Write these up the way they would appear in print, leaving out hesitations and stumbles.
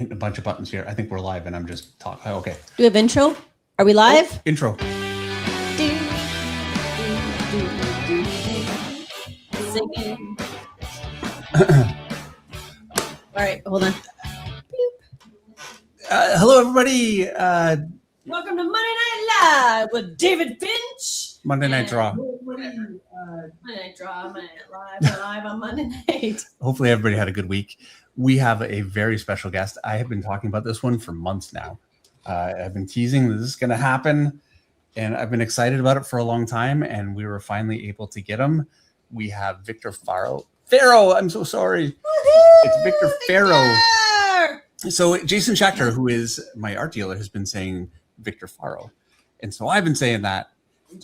hitting a bunch of buttons here. I think we're live and I'm just talking. Okay. Do we have intro? Are we live? Oh, intro. Singing. All right, hold on. Hello, everybody. Welcome to Monday Night Live with David Finch. Monday Night Draw. Monday Night Draw, Monday Night Live, we're live on Monday night. Hopefully everybody had a good week. We have a very special guest. I have been talking about this one for months now. I've been teasing that this is going to happen, and I've been excited about it for a long time, and we were finally able to get him. We have Viktor Farro. Farro, I'm so sorry. Woo-hoo! It's Viktor Farro. Victor! So Jason Schachter, who is my art dealer, has been saying Viktor Farro. And so I've been saying that,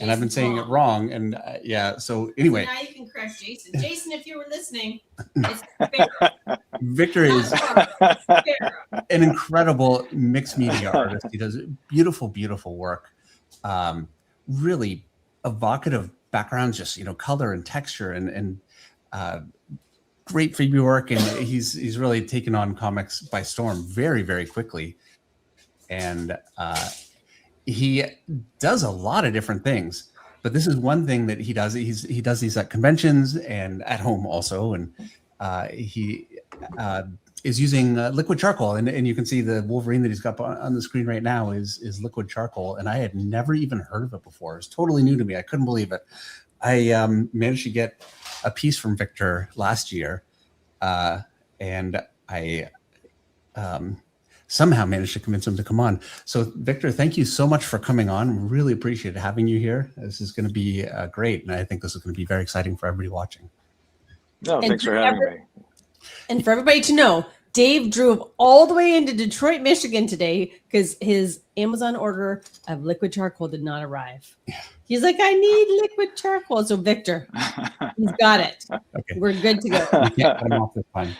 and I've been saying it wrong. And yeah, so anyway. So now you can crush Jason. Jason, if you were listening, it's Farro. Victor is an incredible mixed media artist. He does beautiful, beautiful work. Really evocative backgrounds, just, color and texture and great figure work. And he's really taken on comics by storm very, very quickly. And he does a lot of different things, but this is one thing that he does. He does these at conventions and at home also. And he is using liquid charcoal, and you can see the Wolverine that he's got on the screen right now is liquid charcoal. And I had never even heard of it before. It was totally new to me. I couldn't believe it. I managed to get a piece from Victor last year, and I somehow managed to convince him to come on. So Victor, thank you so much for coming on. Really appreciate having you here. This is going to be great, and I think this is going to be very exciting for everybody watching. No, thanks for having me. And for everybody to know, Dave drove all the way into Detroit, Michigan today because his Amazon order of liquid charcoal did not arrive. Yeah. He's like, I need liquid charcoal. So Victor, he's got it. Okay. We're good to go. You can't cut him off this time.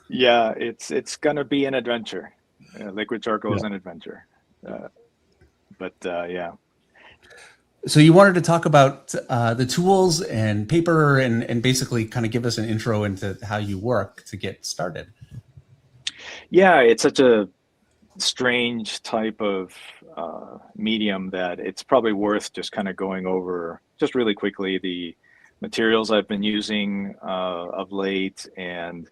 Yeah, it's gonna be an adventure. Liquid charcoal is an adventure. Yeah. So you wanted to talk about the tools and paper and basically kind of give us an intro into how you work to get started. Yeah, it's such a strange type of medium that it's probably worth just kind of going over just really quickly the materials I've been using of late, and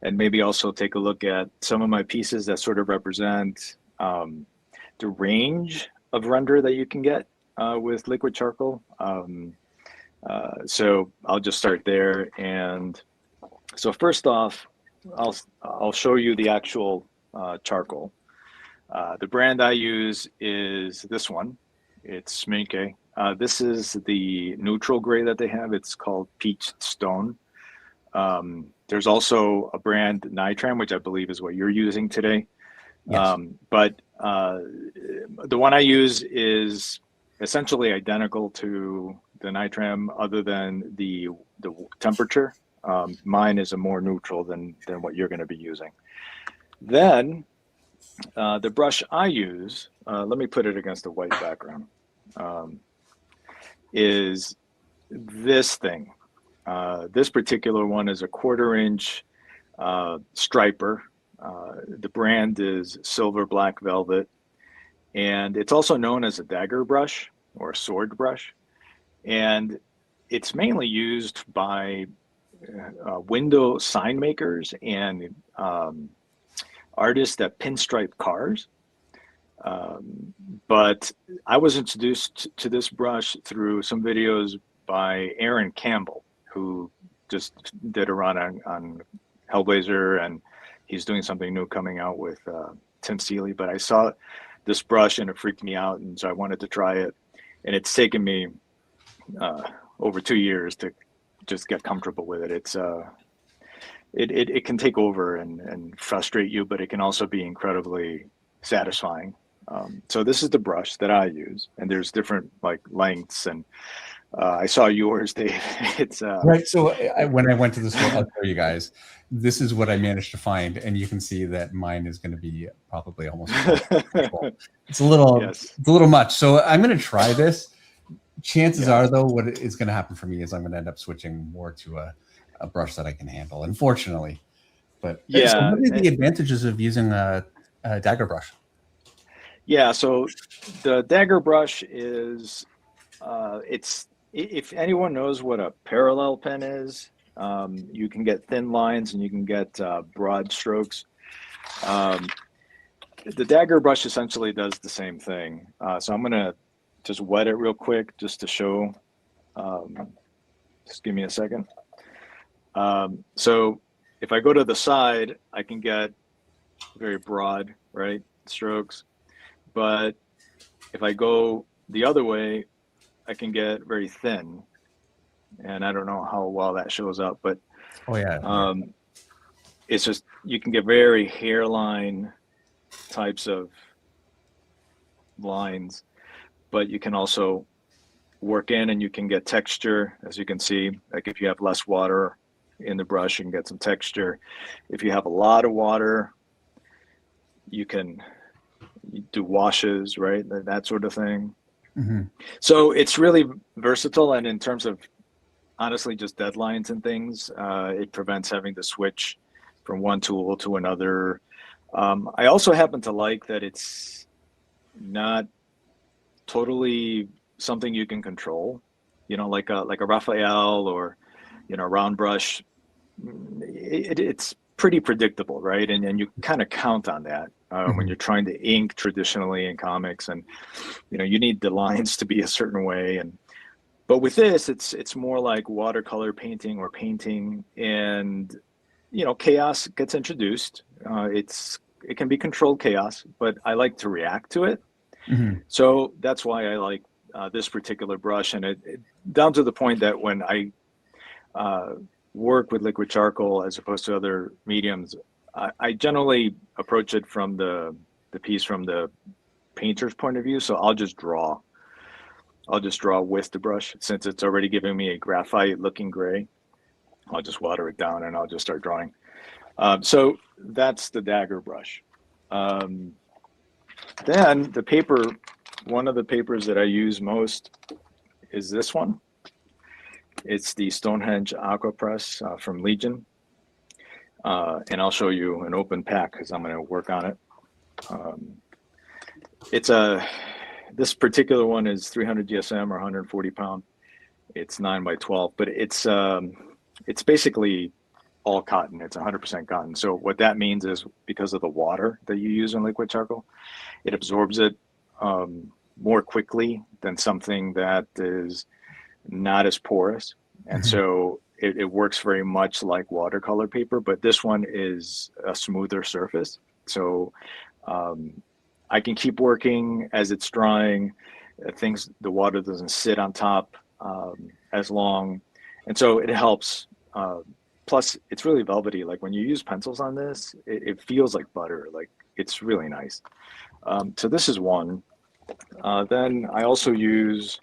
maybe also take a look at some of my pieces that sort of represent the range of render that you can get with liquid charcoal. So I'll just start there. And so first off, I'll show you the actual charcoal. The brand I use is this one. It's Sminke. This is the neutral gray that they have. It's called Peach Stone. There's also a brand, Nitram, which I believe is what you're using today. Yes. But the one I use is essentially identical to the Nitram, other than the temperature. Mine is a more neutral than what you're going to be using. Then the brush I use, let me put it against a white background, is this thing. This particular one is a 1/4-inch striper. The brand is Silver Black Velvet, and it's also known as a dagger brush or a sword brush. And it's mainly used by window sign makers and artists that pinstripe cars. But I was introduced to this brush through some videos by Aaron Campbell, who just did a run on Hellblazer, and he's doing something new coming out with Tim Seeley. But I saw this brush and it freaked me out, and so I wanted to try it. And it's taken me over 2 years to just get comfortable with it. It's it can take over and frustrate you, but it can also be incredibly satisfying. So this is the brush that I use, and there's different like lengths, and I saw yours, Dave. It's right. So when I went to the store, I'll show you guys. This is what I managed to find, and you can see that mine is going to be probably almost. It's a little, yes. It's a little much. So I'm going to try this. Chances are, though, what is going to happen for me is I'm going to end up switching more to a brush that I can handle. Unfortunately, But Yeah. so what are the advantages of using a dagger brush? Yeah, so the dagger brush is, if anyone knows what a parallel pen is, you can get thin lines and you can get broad strokes. The dagger brush essentially does the same thing. So I'm gonna just wet it real quick just to show. Just give me a second. So if I go to the side, I can get very broad, right, strokes. But if I go the other way, I can get very thin. And I don't know how well that shows up, but Oh yeah. it's just, you can get very hairline types of lines, but you can also work in and you can get texture, as you can see. Like if you have less water in the brush, you can get some texture. If you have a lot of water, you can do washes, right? That sort of thing. Mm-hmm. So it's really versatile, and in terms of honestly just deadlines and things, it prevents having to switch from one tool to another. I also happen to like that it's not totally something you can control, like a Raphael or, round brush. It's pretty predictable, right? And you kind of count on that when you're trying to ink traditionally in comics, and you need the lines to be a certain way. But with this, it's more like watercolor painting or painting, and chaos gets introduced. It can be controlled chaos, but I like to react to it. Mm-hmm. So that's why I like this particular brush, and it down to the point that when I work with liquid charcoal as opposed to other mediums, I generally approach it from the piece from the painter's point of view. So I'll just draw with the brush, since it's already giving me a graphite looking gray. I'll just water it down and I'll just start drawing. So that's the dagger brush. Then the paper, one of the papers that I use most is this one. It's the Stonehenge Aqua Press from Legion. And I'll show you an open pack because I'm going to work on it. This particular one is 300 GSM or 140 pound. It's 9x12, but it's basically all cotton. It's 100% cotton. So what that means is, because of the water that you use in liquid charcoal, it absorbs it more quickly than something that is not as porous. And so it works very much like watercolor paper, but this one is a smoother surface. So I can keep working as it's drying. The water doesn't sit on top as long. And so it helps. Plus, it's really velvety. Like when you use pencils on this, it feels like butter. Like, it's really nice. So this is one. Then I also use,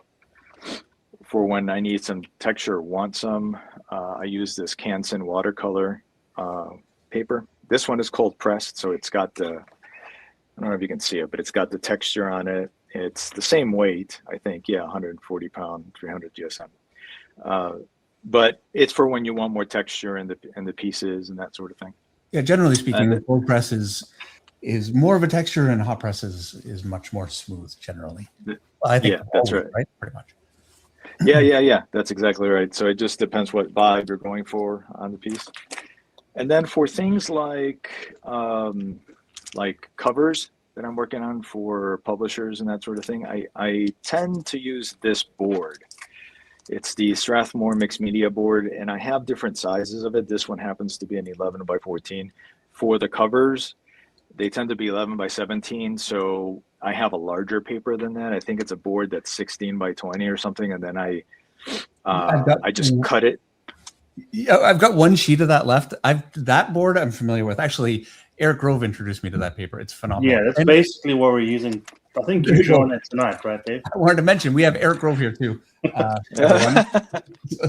for when I need some texture, want some, I use this Canson watercolor paper. This one is cold pressed, so it's got I don't know if you can see it, but it's got the texture on it. It's the same weight, I think. Yeah, 140 pound, 300 GSM. But it's for when you want more texture in the pieces and that sort of thing. Yeah, generally speaking, the cold press is more of a texture, and hot press is much more smooth generally. Well, I think that's always, right. Pretty much. Yeah. That's exactly right. So it just depends what vibe you're going for on the piece. And then for things like covers that I'm working on for publishers and that sort of thing, I tend to use this board. It's the Strathmore mixed media board, and I have different sizes of it. This one happens to be an 11x14. For the covers, they tend to be 11x17, so I have a larger paper than that. I think it's a board that's 16x20 or something, and then I just cut it. Yeah, I've got one sheet of that left. That board I'm familiar with. Actually, Eric Grove introduced me to that paper. It's phenomenal. Yeah, that's basically what we're using. I think you're showing it tonight, right, Dave? I wanted to mention we have Eric Grove here too. There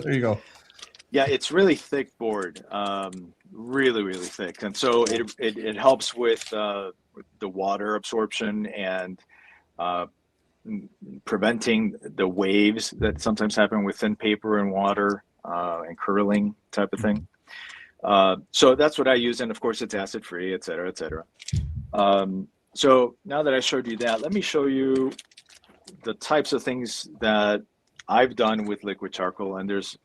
you go. Yeah, it's really thick board, really, really thick, and so it helps with the water absorption and preventing the waves that sometimes happen with thin paper and water and curling type of thing. So that's what I use, and of course it's acid free, et cetera, et cetera. So now that I showed you that, let me show you the types of things that I've done with liquid charcoal. And there's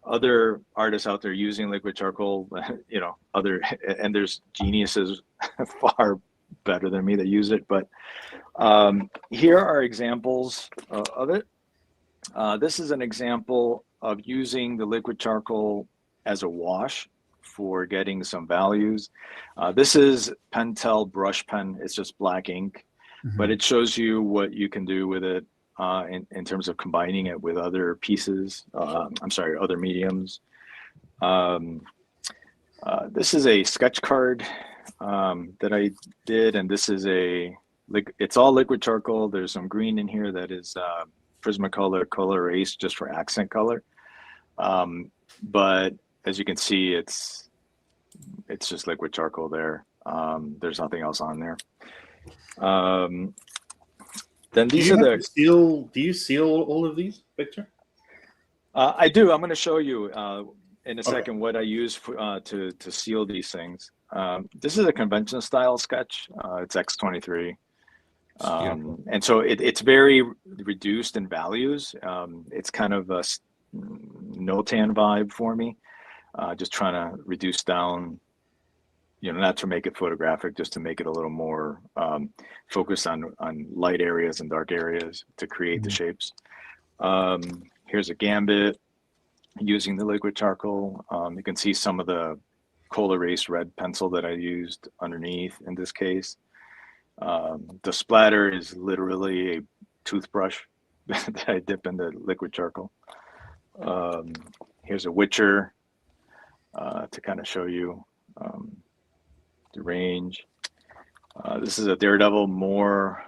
other artists out there using liquid charcoal, you know, and there's geniuses far better than me that use it. But here are examples of it. This is an example of using the liquid charcoal as a wash for getting some values. This is Pentel brush pen. It's just black ink, but it shows you what you can do with it in terms of combining it with other pieces. Other mediums. This is a sketch card that I did, and this is it's all liquid charcoal. There's some green in here that is Prismacolor color erase just for accent color. But as you can see, it's just liquid charcoal there. There's nothing else on there. Then these are the seal. Do you seal all of these, Victor? I do. I'm going to show you in a second what I use to seal these things. This is a convention style sketch. It's X23. And so it's very reduced in values. It's kind of a no-tan vibe for me. Just trying to reduce down, you know, not to make it photographic, just to make it a little more focused on light areas and dark areas to create the shapes. Here's a gambit using the liquid charcoal. You can see some of the coal erase red pencil that I used underneath in this case. The splatter is literally a toothbrush that I dip in the liquid charcoal. Here's a witcher to kind of show you the range. This is a daredevil, more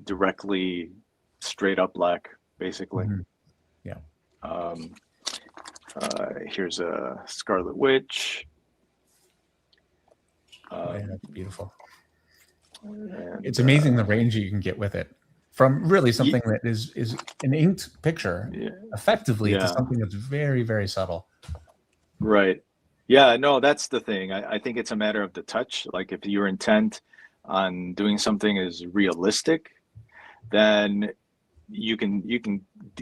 directly straight up black, basically. Yeah. Here's a Scarlet Witch. Yeah, that's beautiful. It's amazing the range you can get with it, from really something that is an inked picture effectively to something that's very, very subtle. Right. Yeah, no, that's the thing. I think it's a matter of the touch. Like if your intent on doing something is realistic, then you can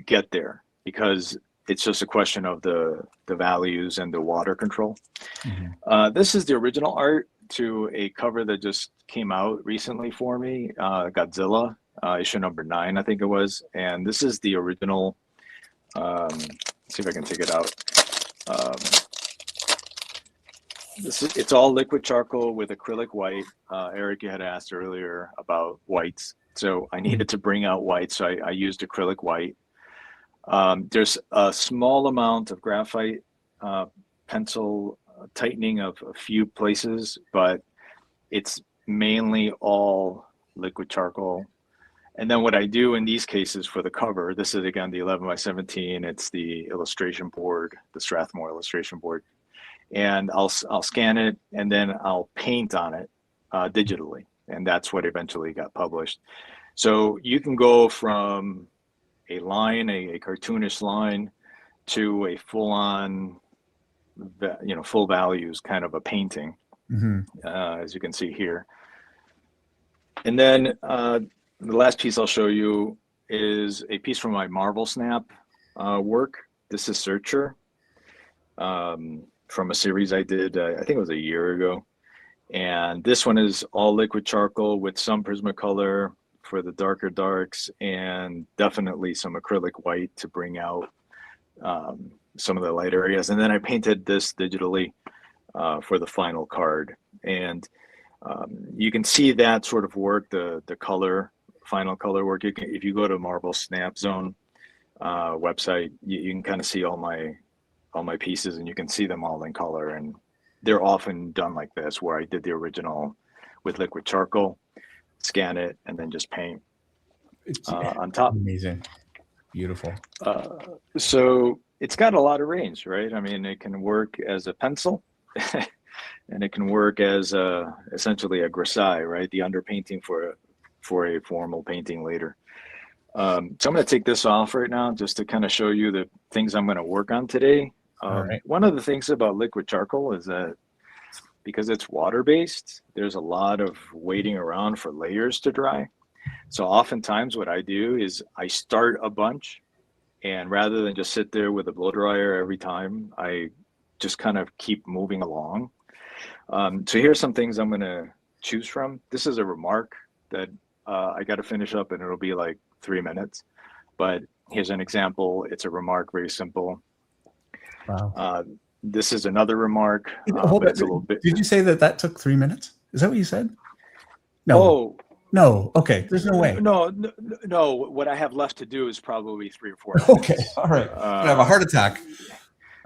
get there, because it's just a question of the values and the water control. This is the original art to a cover that just came out recently for me, Godzilla, issue number 9, I think it was. And this is the original. Let's see if I can take it out. It's all liquid charcoal with acrylic white. Eric, you had asked earlier about whites, so I needed to bring out white, so I used acrylic white. There's a small amount of graphite pencil tightening of a few places, but it's mainly all liquid charcoal. And then what I do in these cases for the cover, this is again the 11x17. It's the illustration board, the Strathmore illustration board, and I'll scan it and then I'll paint on it digitally, and that's what eventually got published. So you can go from a line, a cartoonish line, to a full-on, you know, full values kind of a painting, as you can see here. And then the last piece I'll show you is a piece from my Marvel Snap work. This is Searcher, from a series I did, I think it was a year ago. And this one is all liquid charcoal with some Prismacolor for the darker darks, and definitely some acrylic white to bring out some of the light areas. And then I painted this digitally for the final card. And you can see that sort of work, the color, final color work. You can, if you go to Marvel Snap Zone website, you can kind of see all my pieces, and you can see them all in color. And they're often done like this, where I did the original with liquid charcoal, scan it, and then just paint on top. Amazing. Beautiful. So it's got a lot of range, right? I mean, it can work as a pencil and it can work as essentially a grisaille, right? The underpainting for a formal painting later. So I'm going to take this off right now just to kind of show you the things I'm going to work on today. All right. One of the things about liquid charcoal is that because it's water-based, there's a lot of waiting around for layers to dry. So oftentimes what I do is I start a bunch, and rather than just sit there with a blow dryer every time, I just kind of keep moving along. So here's some things I'm going to choose from. This is a remark that I got to finish up, and it'll be like 3 minutes. But here's an example. It's a remark, very simple. Wow. This is another remark, Hold but on. it's a little bit. Did you say that took 3 minutes? Is that what you said? No. Oh, No. Okay. There's no way. No. What I have left to do is probably 3 or 4 minutes. Okay. All right. I have a heart attack.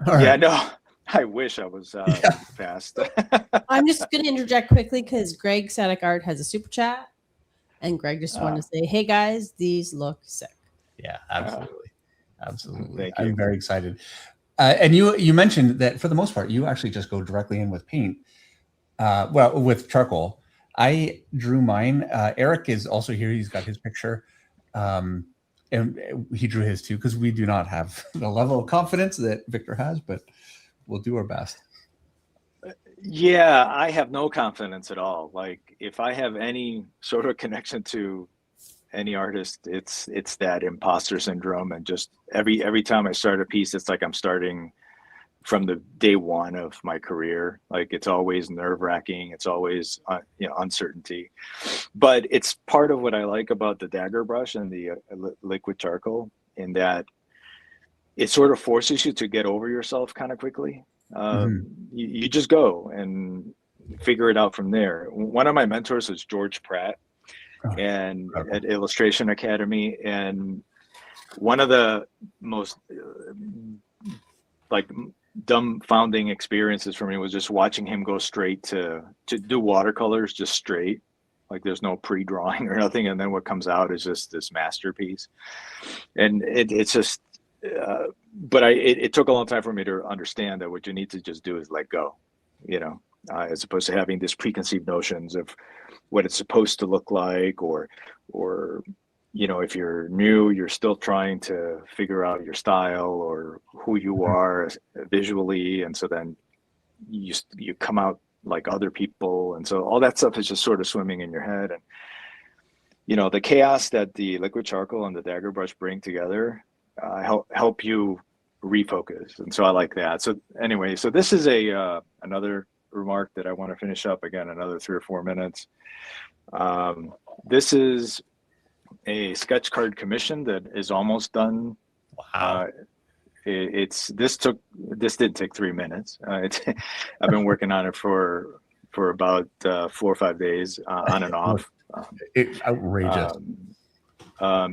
All Yeah, right. no. I wish I was fast. I'm just going to interject quickly because Greg Sadek Art has a super chat, and Greg just wanted to say, "Hey guys, these look sick." Yeah, absolutely. Absolutely. Thank you. I'm very excited. And you mentioned that for the most part, you actually just go directly in with paint. Well, with charcoal. I drew mine. Eric is also here. He's got his picture. And he drew his too, because we do not have the level of confidence that Victor has, but we'll do our best. Yeah, I have no confidence at all. Like, if I have any sort of connection to any artist, it's that imposter syndrome, and just every time I start a piece, it's like I'm starting from the day one of my career. Like, it's always nerve-wracking. It's always uncertainty, but it's part of what I like about the dagger brush and the liquid charcoal, in that it sort of forces you to get over yourself kind of quickly. You just go and figure it out from there. One of my mentors is George Pratt, and at Illustration Academy, and one of the most like dumbfounding experiences for me was just watching him go straight to do watercolors, just straight, like there's no pre-drawing or nothing, and then what comes out is just this masterpiece. And it's just but it took a long time for me to understand that what you need to just do is let go, as opposed to having this preconceived notions of what it's supposed to look like, or if you're new, you're still trying to figure out your style or who you are visually, and so then you come out like other people, and so all that stuff is just sort of swimming in your head. And the chaos that the liquid charcoal and the dagger brush bring together help you refocus, and so I like that. So anyway, so this is another remark that I want to finish up, again, another 3 or 4 minutes. This is a sketch card commission that is almost done. Wow. This did take 3 minutes. I've been working on it for about 4 or 5 days, on and off. It's outrageous.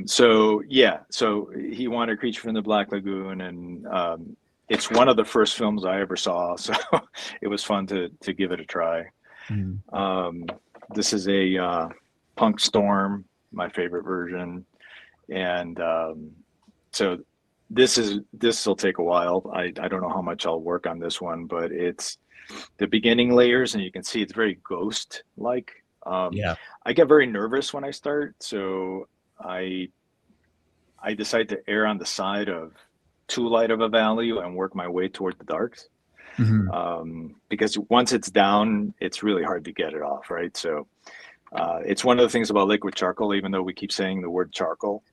So he wanted Creature from the Black Lagoon, and it's one of the first films I ever saw, so it was fun to give it a try. This is a Punk Storm, my favorite version, and so this will take a while. I don't know how much I'll work on this one, but it's the beginning layers, and you can see it's very ghost-like. I get very nervous when I start, so I decide to err on the side of too light of a value and work my way toward the darks. Because once it's down, it's really hard to get it off, right? So it's one of the things about liquid charcoal, even though we keep saying the word charcoal,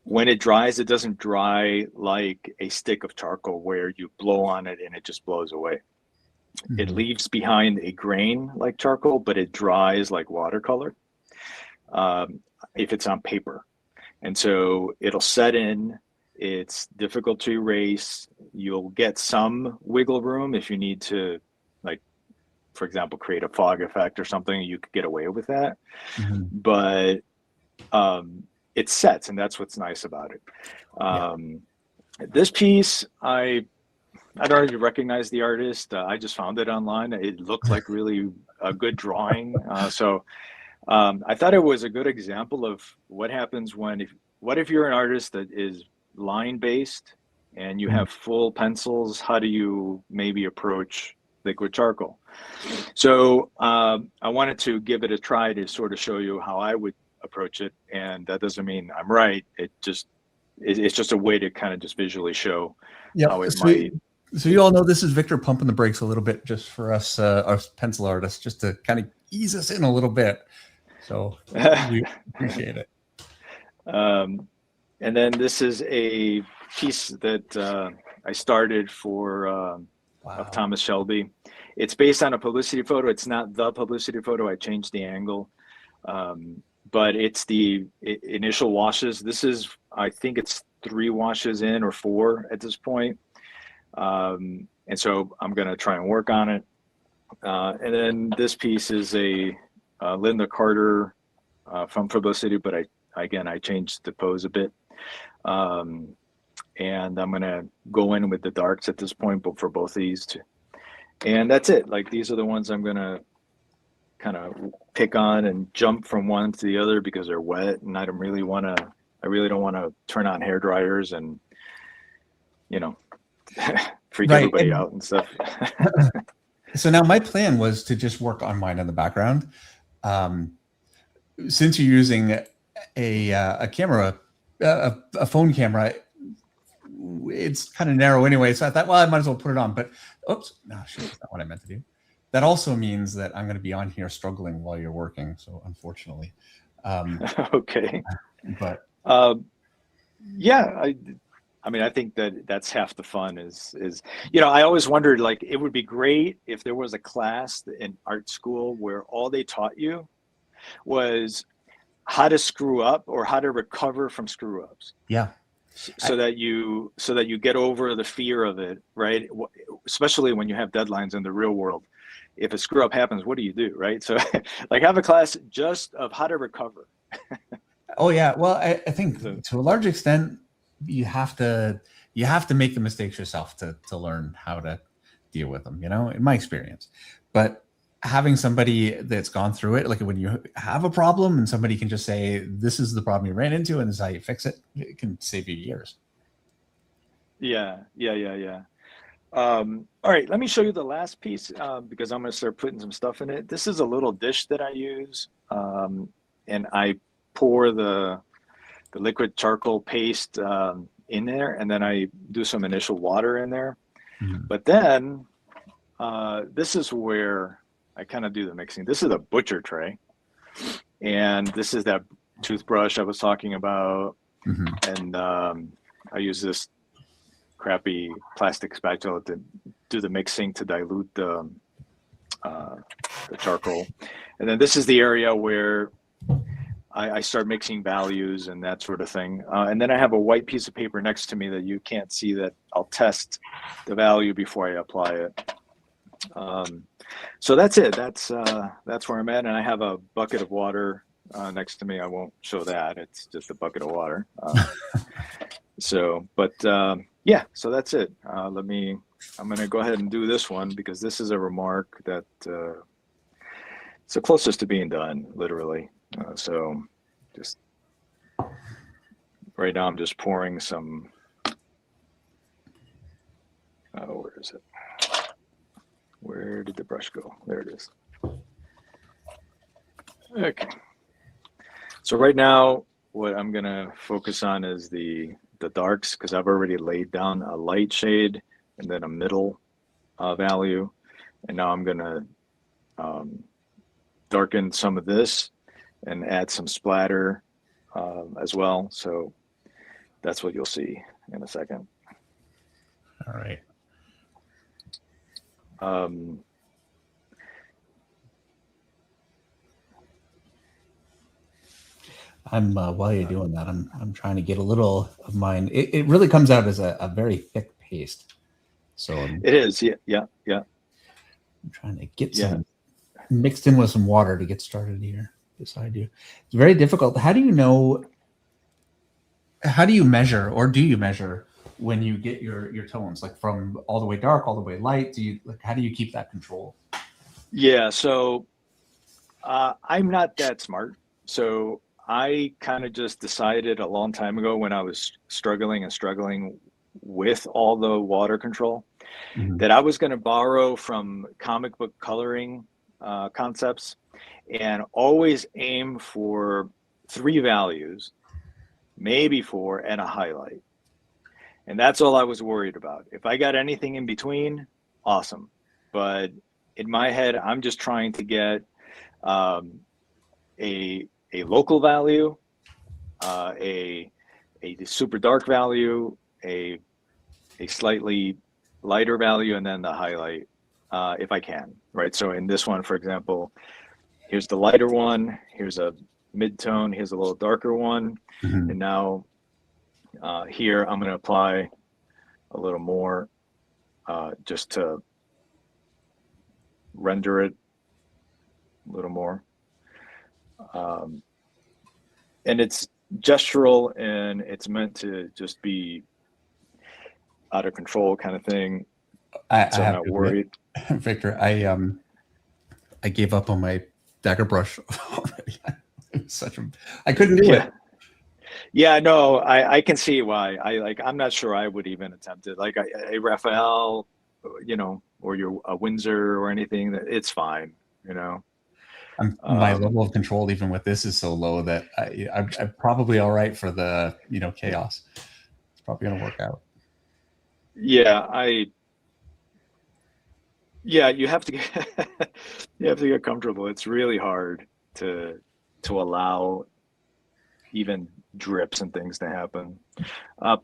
when it dries, it doesn't dry like a stick of charcoal where you blow on it and it just blows away. It leaves behind a grain like charcoal, but it dries like watercolor if it's on paper. And so it'll set in. It's difficult to erase. You'll get some wiggle room if you need to, like, for example, create a fog effect or something. You could get away with that. But it sets, and that's what's nice about it. This piece, I don't know if you recognize the artist. I just found it online. It looked like really a good drawing. So I thought it was a good example of what happens what if you're an artist that is line based and you have full pencils. How do you maybe approach liquid charcoal? So I wanted to give it a try to sort of show you how I would approach it, and that doesn't mean I'm right. It's just a way to kind of just visually show how it might. So you all know this is Victor pumping the brakes a little bit just for us, our pencil artists, just to kind of ease us in a little bit. So we appreciate it. And then this is a piece that I started for of Thomas Shelby. It's based on a publicity photo. It's not the publicity photo. I changed the angle, but it's the initial washes. This is, I think it's 3 washes in or 4 at this point. And so I'm going to try and work on it. And then this piece is a Linda Carter from publicity, but I changed the pose a bit. And I'm going to go in with the darks at this point, but for both of these two. And that's it. Like, these are the ones I'm going to kind of pick on and jump from one to the other because they're wet, and I really don't want to turn on hair dryers and, you know, freak everybody out and stuff. So now my plan was to just work on mine in the background. Since you're using a camera, a phone camera, it's kind of narrow anyway. So I thought, well, I might as well put it on. But oops, no, shit, that's not what I meant to do. That also means that I'm going to be on here struggling while you're working. So unfortunately, okay. But yeah, I mean, I think that's half the fun is, you know, I always wondered, like, it would be great if there was a class in art school where all they taught you was how to screw up or how to recover from screw ups. Yeah. So that you get over the fear of it, right? Especially when you have deadlines in the real world. If a screw up happens, what do you do, right? So like, have a class just of how to recover. Oh yeah. Well, I think to a large extent, you have to make the mistakes yourself to learn how to deal with them, you know, in my experience. But having somebody that's gone through it, like when you have a problem and somebody can just say, this is the problem you ran into and this is how you fix it, it can save you years. Yeah. All right, let me show you the last piece because I'm going to start putting some stuff in it. This is a little dish that I use, and I pour the liquid charcoal paste in there, and then I do some initial water in there. Mm-hmm. But then this is where I kind of do the mixing. This is a butcher tray, and this is that toothbrush I was talking about. Mm-hmm. And I use this crappy plastic spatula to do the mixing to dilute the charcoal. And then this is the area where I start mixing values and that sort of thing. And then I have a white piece of paper next to me that you can't see that I'll test the value before I apply it. So that's it. That's where I'm at. And I have a bucket of water next to me. I won't show that. It's just a bucket of water. Yeah, so that's it. I'm going to go ahead and do this one because this is a remark that it's the closest to being done, literally. So just right now I'm just pouring some, where is it? Where did the brush go? There it is. Okay. So right now, what I'm gonna focus on is the darks, because I've already laid down a light shade and then a middle value. And now I'm gonna darken some of this and add some splatter as well. So that's what you'll see in a second. All right. While you're doing that, I'm trying to get a little of mine. It really comes out as a very thick paste. So it is, yeah. I'm trying to get some mixed in with some water to get started here beside you. It's very difficult. How do you measure, or do you measure when you get your tones, like from all the way dark, all the way light? How do you keep that control? Yeah, so I'm not that smart. So I kind of just decided a long time ago when I was struggling with all the water control, mm-hmm. that I was going to borrow from comic book coloring concepts and always aim for 3 values, maybe 4, and a highlight. And that's all I was worried about. If I got anything in between, awesome. But in my head, I'm just trying to get a local value, a super dark value, a slightly lighter value, and then the highlight, if I can, right? So in this one, for example, here's the lighter one, here's a mid-tone, here's a little darker one, and now here I'm going to apply a little more just to render it a little more. And it's gestural, and it's meant to just be out of control kind of thing. I So I'm have not to worried. admit, Victor, I gave up on my dagger brush already. It was I couldn't do it. Yeah, no, I can see why. I'm not sure I would even attempt it. Like a Raphael, you know, or a Windsor or anything, it's fine, you know. My level of control, even with this, is so low that I'm probably all right for the, you know, chaos. It's probably going to work out. Yeah, you have to get comfortable. It's really hard to allow even drips and things to happen.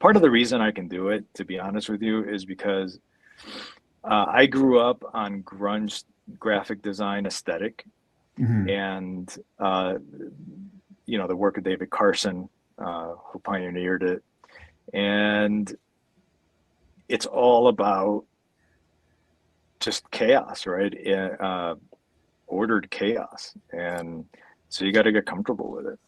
Part of the reason I can do it, to be honest with you, is because I grew up on grunge graphic design aesthetic, and you know, the work of David Carson, who pioneered it, and it's all about just chaos, right? Ordered chaos, and so you got to get comfortable with it.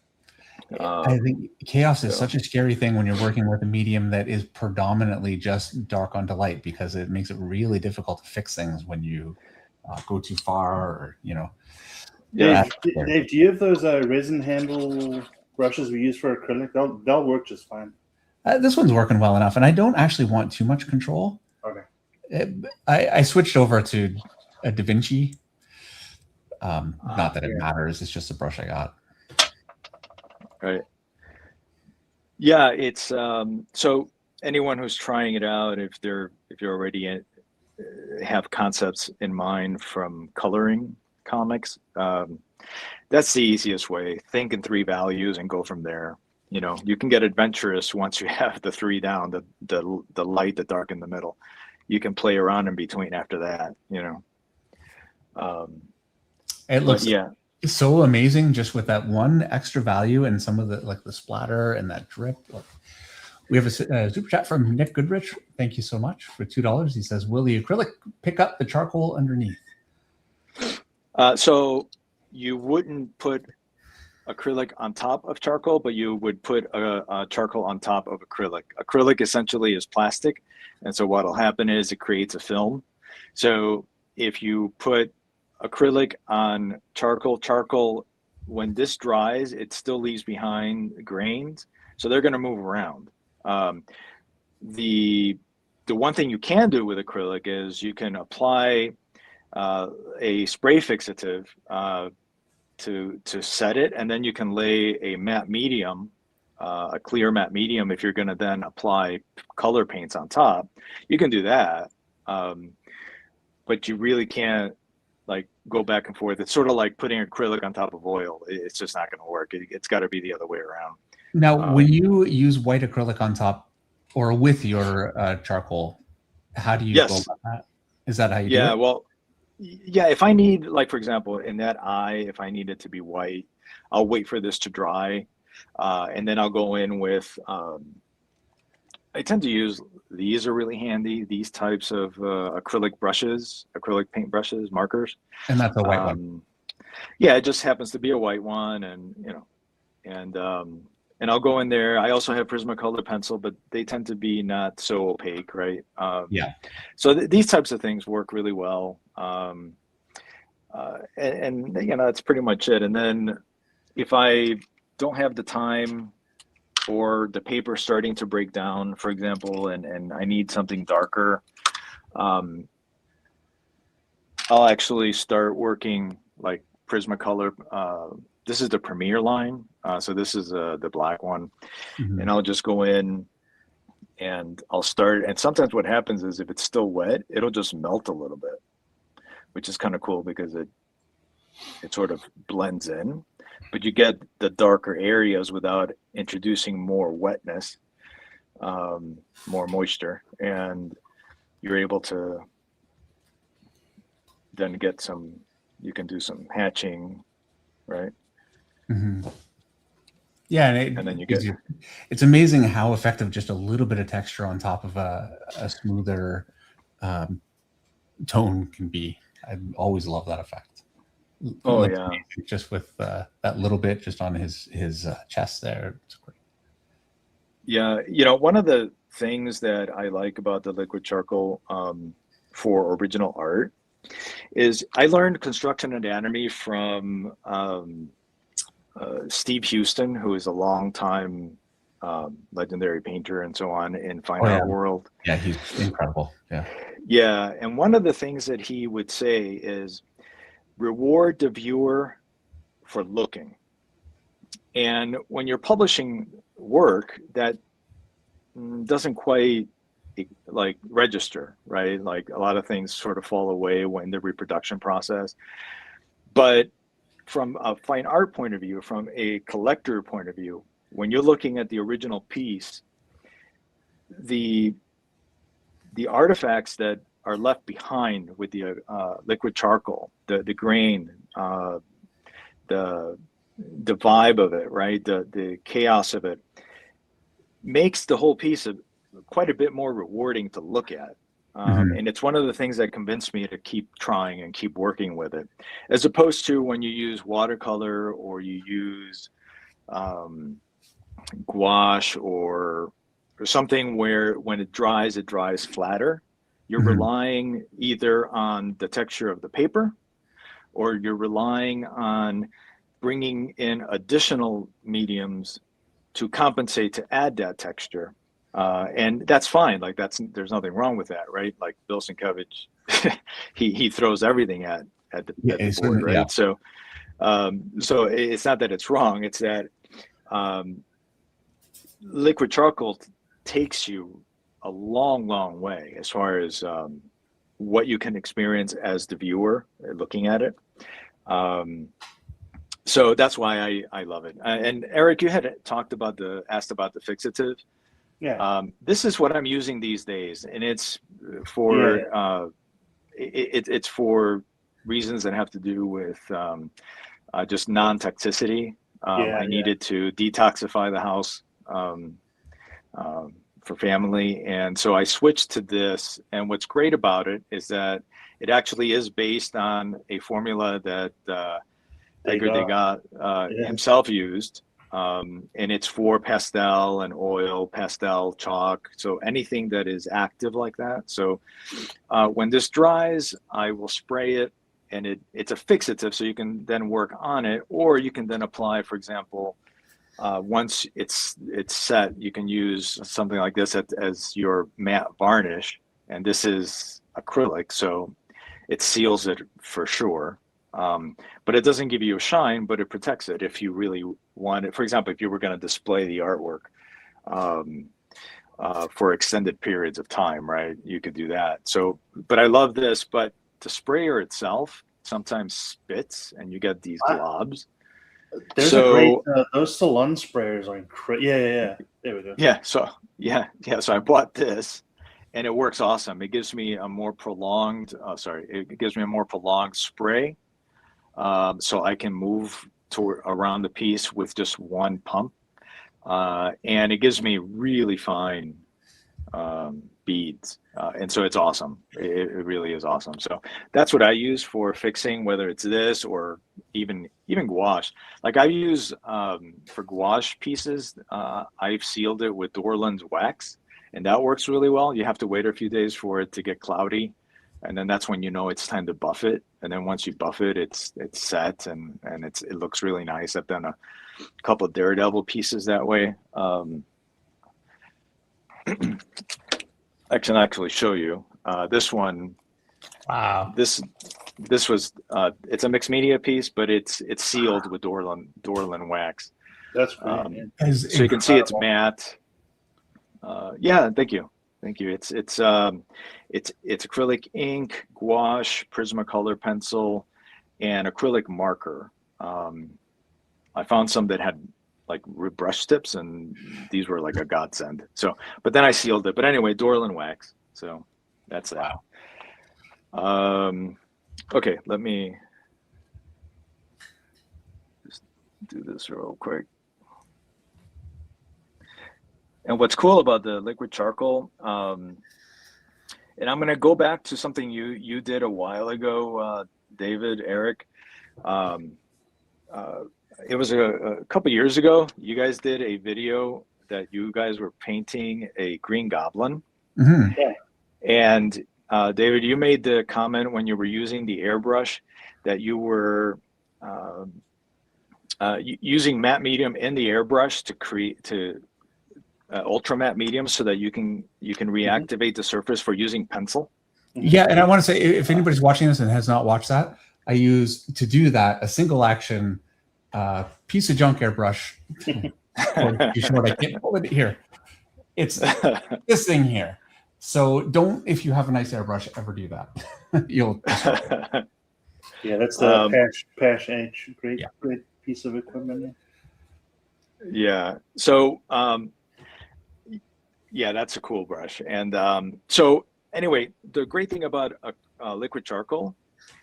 I think chaos is such a scary thing when you're working with a medium that is predominantly just dark onto light, because it makes it really difficult to fix things when you go too far, or, you know. Dave, do you have those resin handle brushes we use for acrylic? They'll work just fine. This one's working well enough, and I don't actually want too much control. Okay. I switched over to a Da Vinci. Not that it matters. It's just a brush I got. Right. Yeah, it's so anyone who's trying it out, if you're already have concepts in mind from coloring comics, that's the easiest way. Think in 3 values and go from there. You know, you can get adventurous once you have the 3 down, the light, the dark, in the middle. You can play around in between after that, you know. It looks so amazing just with that one extra value and some of the, like, the splatter and that drip. Look, we have a super chat from Nick Goodrich. Thank you so much for $2. He says, will the acrylic pick up the charcoal underneath? So you wouldn't put acrylic on top of charcoal, but you would put a charcoal on top of acrylic. Acrylic essentially is plastic, and so what'll happen is it creates a film. So if you put acrylic on charcoal, when this dries, it still leaves behind grains, so they're going to move around. The one thing you can do with acrylic is you can apply a spray fixative to set it, and then you can lay a matte medium, a clear matte medium. If you're going to then apply color paints on top, you can do that, but you really can't, like, go back and forth. It's sort of like putting acrylic on top of oil. It's just not going to work. It's got to be the other way around. Now, when you use white acrylic on top or with your charcoal, how do you go about that? Is that how you do it? Well, yeah, if I need, like, for example, in that eye, if I need it to be white, I'll wait for this to dry, and then I'll go in with, I tend to use, these are really handy, these types of acrylic brushes, acrylic paint brushes, markers. And that's a white one. Yeah, it just happens to be a white one, and, you know, and I'll go in there. I also have Prismacolor pencil, but they tend to be not so opaque, right? So these types of things work really well. And you know, that's pretty much it. And then if I don't have the time, or the paper starting to break down, for example, and I need something darker, I'll actually start working like Prismacolor. This is the Premiere line, so this is the black one, and I'll just go in and I'll start. And sometimes what happens is if it's still wet, it'll just melt a little bit, which is kind of cool because it sort of blends in, but you get the darker areas without introducing more wetness, more moisture, and you're able to then get some, you can do some hatching, right? Mm-hmm. Yeah, and then you get, it's amazing how effective just a little bit of texture on top of a smoother tone can be. I always love that effect. oh Looks yeah, amazing just with that little bit just on his chest there. It's great. yeah. You know, one of the things that I like about the liquid charcoal for original art is I learned construction anatomy from Steve Houston, who is a longtime legendary painter and so on in fine art world. Yeah, he's incredible. Yeah. Yeah, and one of the things that he would say is reward the viewer for looking. And when you're publishing work that doesn't quite like register, right? Like a lot of things sort of fall away when the reproduction process. But from a fine art point of view, from a collector point of view, when you're looking at the original piece, the artifacts that are left behind with the liquid charcoal, the grain, the vibe of it, right? The chaos of it makes the whole piece quite a bit more rewarding to look at. And it's one of the things that convinced me to keep trying and keep working with it, as opposed to when you use watercolor or you use gouache or something where when it dries flatter. You're relying either on the texture of the paper, or you're relying on bringing in additional mediums to compensate to add that texture. And that's fine. Like there's nothing wrong with that, right? Like Bill Sienkiewicz, he throws everything at the board, right? Yeah. So it's not that it's wrong. It's that liquid charcoal takes you a long, long way as far as what you can experience as the viewer looking at it. So that's why I love it. And Eric, you had asked about the fixative. Yeah. This is what I'm using these days, and it's for it's for reasons that have to do with just non-toxicity. I needed to detoxify the house for family, and so I switched to this. And what's great about it is that it actually is based on a formula that Edgar Degas himself used. And it's for pastel and oil, pastel, chalk. So anything that is active like that. So when this dries, I will spray it, and it's a fixative. So you can then work on it, or you can then apply, for example, once it's set, you can use something like this as your matte varnish. And this is acrylic, so it seals it for sure. But it doesn't give you a shine, but it protects it if you really want it. For example, if you were going to display the artwork for extended periods of time, right? You could do that. So, but I love this, but the sprayer itself sometimes spits and you get these globs. There's a great, those salon sprayers are incredible. Yeah. There we go. Yeah. So I bought this, and it works awesome. It gives me a more prolonged, it gives me a more prolonged spray. So I can move around the piece with just one pump, and it gives me really fine beads, and so it's awesome. It really is awesome. So that's what I use for fixing, whether it's this or even gouache. Like I use for gouache pieces, I've sealed it with Dorland's wax, and that works really well. You have to wait a few days for it to get cloudy, and then that's when you know it's time to buff it. And then once you buff it, it's set and it looks really nice. I've done a couple of Daredevil pieces that way. I can actually show you this one. Wow. This was it's a mixed media piece, but it's sealed with Dorland wax. That's great. So you can see it's matte. Yeah, thank you. Thank you. It's acrylic ink, gouache, Prismacolor pencil, and acrylic marker. I found some that had like brush tips, and these were like a godsend. So, but then I sealed it. But anyway, Dorland wax. So that's that. Okay, let me just do this real quick. And what's cool about the liquid charcoal, and I'm going to go back to something you did a while ago, David, Eric. It was a couple years ago. You guys did a video that you guys were painting a green goblin. Mm-hmm. Yeah. And David, you made the comment when you were using the airbrush that you were using matte medium in the airbrush to create ultra matte medium so that you can reactivate the surface for using pencil. Yeah, and I want to say, if anybody's watching this and has not watched that, I use to do that a single action piece of junk airbrush. Short, I can't hold it here. It's this thing here. So don't, if you have a nice airbrush, ever do that. You'll. Yeah, that's the Pash H. Great piece of equipment. Yeah. So. Yeah, that's a cool brush. And so anyway, the great thing about a liquid charcoal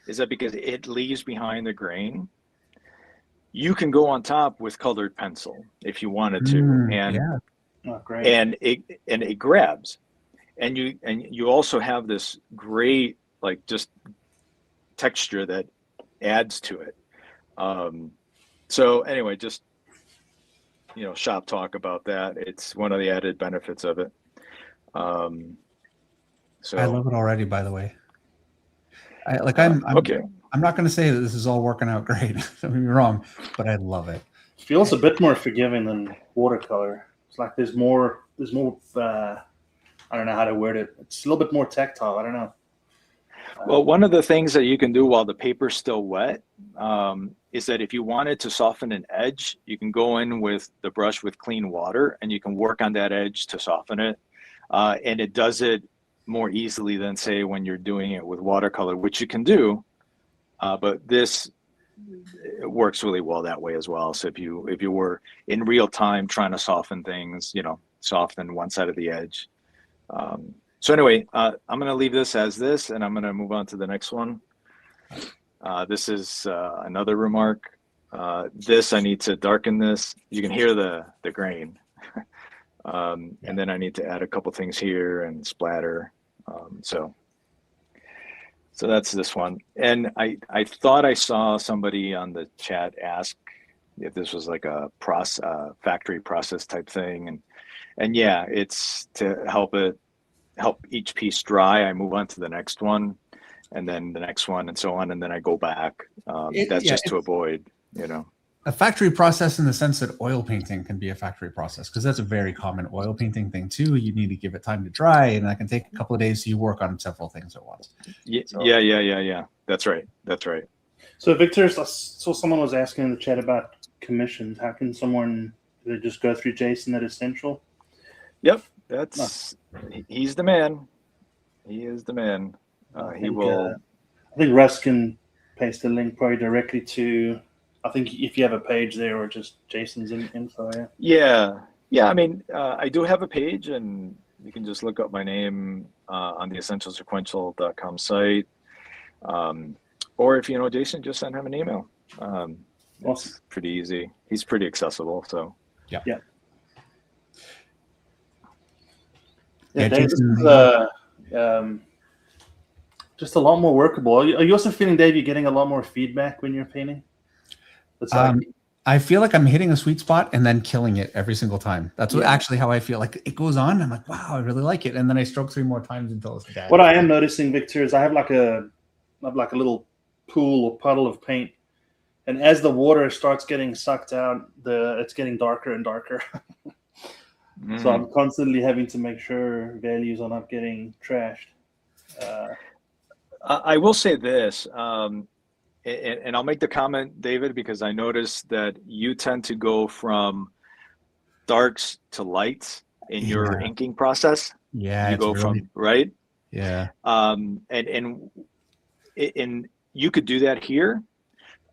is that because it leaves behind the grain, you can go on top with colored pencil if you wanted to. And it grabs. And you also have this great like just texture that adds to it. So anyway, just shop talk about that. It's one of the added benefits of it. So I love it already, by the way. I'm okay. I'm not going to say that this is all working out great. Don't get me wrong, but I love it. It feels a bit more forgiving than watercolor. It's like there's more. I don't know how to word it. It's a little bit more tactile. I don't know. Well, one of the things that you can do while the paper's still wet is that if you wanted to soften an edge, you can go in with the brush with clean water and you can work on that edge to soften it. And it does it more easily than, say, when you're doing it with watercolor, which you can do. But this works really well that way as well. So if you were in real time trying to soften things, soften one side of the edge. So anyway, I'm going to leave this as this, and I'm going to move on to the next one. This is another remark. This, I need to darken this. You can hear the grain. And then I need to add a couple things here and splatter. So that's this one. And I thought I saw somebody on the chat ask if this was like a factory process type thing. And yeah, it's to help each piece dry. I move on to the next one, and then the next one, and so on, and then I go back. That's just to avoid, a factory process in the sense that oil painting can be a factory process, because that's a very common oil painting thing too. You need to give it time to dry, and that can take a couple of days. So you work on several things at once. Yeah, so. Yeah. That's right. So Victor, I saw someone was asking in the chat about commissions. How can someone just go through Jason at Essential? Yep, he's the man. He is the man. He will. I think Russ can paste the link probably directly to. I think if you have a page there or just Jason's info. Yeah. I mean, I do have a page, and you can just look up my name on the essentialsequential.com site. Or if you know Jason, just send him an email. It's pretty easy. He's pretty accessible. So yeah. Dave, this is just a lot more workable. Are you also feeling, Dave, you're getting a lot more feedback when you're painting? I feel like I'm hitting a sweet spot and then killing it every single time. That's actually how I feel. Like it goes on. I'm like, wow, I really like it. And then I stroke 3 more times until it's dead. What I am noticing, Victor, is I have like a little pool or puddle of paint. And as the water starts getting sucked out, it's getting darker and darker. So I'm constantly having to make sure values are not getting trashed. I will say this, and I'll make the comment, David, because I noticed that you tend to go from darks to lights. in your inking process. Yeah, You it's go really, from, right? yeah. And you could do that here,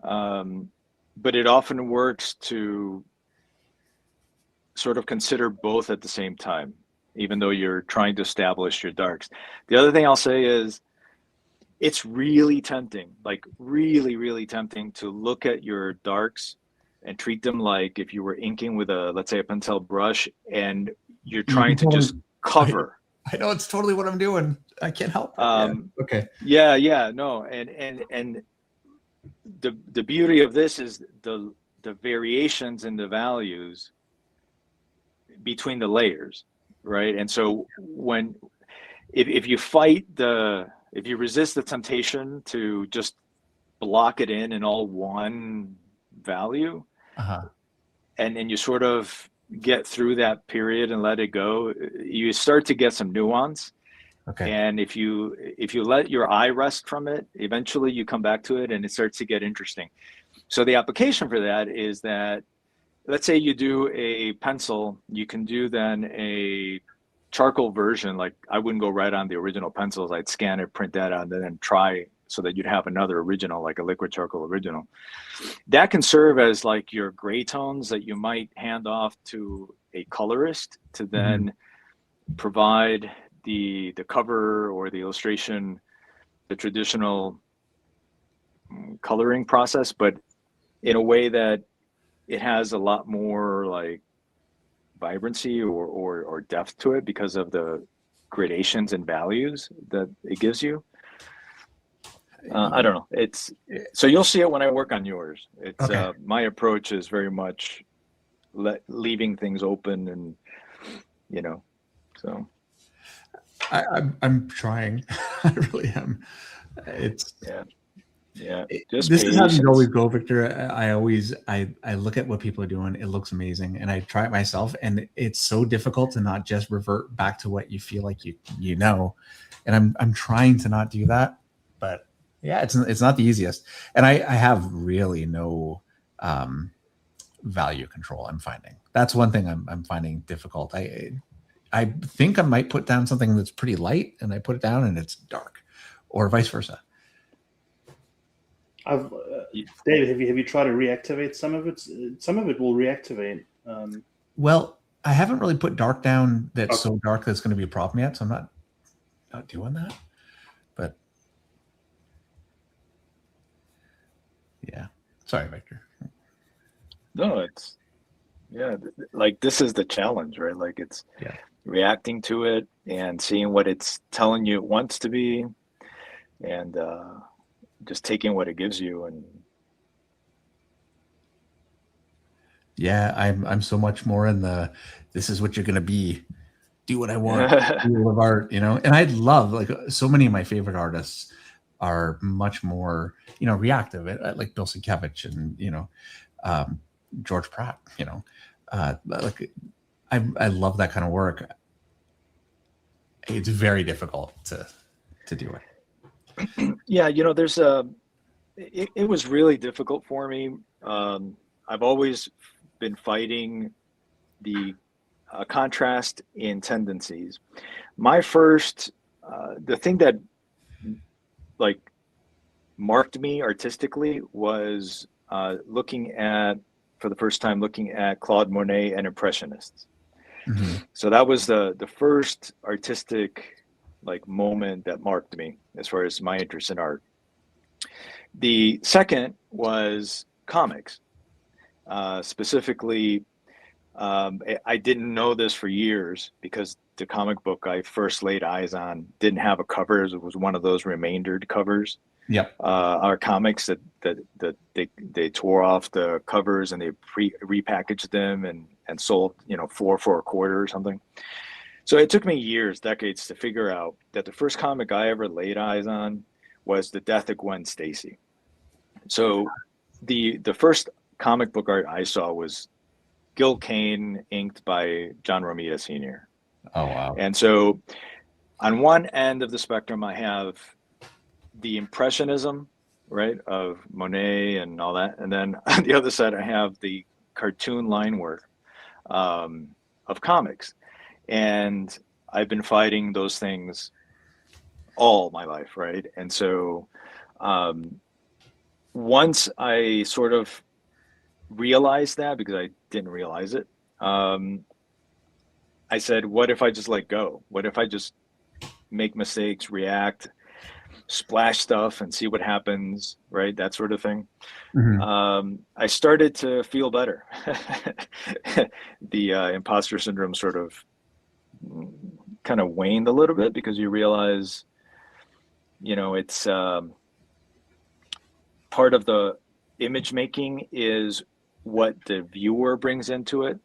but it often works to sort of consider both at the same time, even though you're trying to establish your darks. The other thing I'll say is it's really tempting, like really, really tempting to look at your darks and treat them like if you were inking with a, let's say, a Pentel brush, and you're trying to just cover. I know it's totally what I'm doing. I can't help it. Okay. Yeah, no, and the beauty of this is the variations in the values between the layers, right? And so if you if you resist the temptation to just block it in all one value, and you sort of get through that period and let it go, you start to get some nuance. Okay. And if you let your eye rest from it, eventually you come back to it and it starts to get interesting. So the application for that is that, let's say you do a pencil, you can do then a charcoal version. Like I wouldn't go right on the original pencils. I'd scan it, print that out, and then try so that you'd have another original, like a liquid charcoal original. That can serve as like your gray tones that you might hand off to a colorist to then provide the cover or the illustration, the traditional coloring process, but in a way that it has a lot more like vibrancy or depth to it because of the gradations and values that it gives you. I don't know. So you'll see it when I work on yours. It's okay. My approach is very much leaving things open, and so. I'm trying. I really am. It's Just this is how you always go, Victor. I look at what people are doing. It looks amazing, and I try it myself. And it's so difficult to not just revert back to what you feel like you know. And I'm trying to not do that, but yeah, it's not the easiest. And I have really no value control. I'm finding that's one thing I'm finding difficult. I think I might put down something that's pretty light, and I put it down and it's dark, or vice versa. David, have you tried to reactivate some of it? Some of it will reactivate. Well, I haven't really put dark down that's so dark that's going to be a problem yet, so I'm not doing that. But yeah, sorry, Victor. No, like this is the challenge, right? Like it's reacting to it and seeing what it's telling you it wants to be, and just taking what it gives you. And yeah, I'm so much more in the this is what you're gonna be, do what I want, do of art, and I love, like, so many of my favorite artists are much more reactive, like Bill Sienkiewicz and George Pratt, like I love that kind of work. It's very difficult to do it. Yeah, there's it was really difficult for me. I've always been fighting the contrast in tendencies. My first, the thing that like marked me artistically was for the first time looking at Claude Monet and Impressionists. Mm-hmm. So that was the first artistic like moment that marked me as far as my interest in art. The second was comics. Specifically, I didn't know this for years because the comic book I first laid eyes on didn't have a cover. It was one of those remaindered covers. Yep. Our comics that they tore off the covers and they repackaged them and sold 4 for a quarter or something. So it took me years, decades, to figure out that the first comic I ever laid eyes on was The Death of Gwen Stacy. So the first comic book art I saw was Gil Kane inked by John Romita Sr. Oh, wow. And so on one end of the spectrum, I have the Impressionism, right, of Monet and all that. And then on the other side, I have the cartoon line work of comics. And I've been fighting those things all my life, right? And so once I sort of realized that, because I didn't realize it, I said, what if I just let go? What if I just make mistakes, react, splash stuff and see what happens, right? That sort of thing. I started to feel better. The imposter syndrome sort of kind of waned a little bit, because you realize, it's part of the image making is what the viewer brings into it.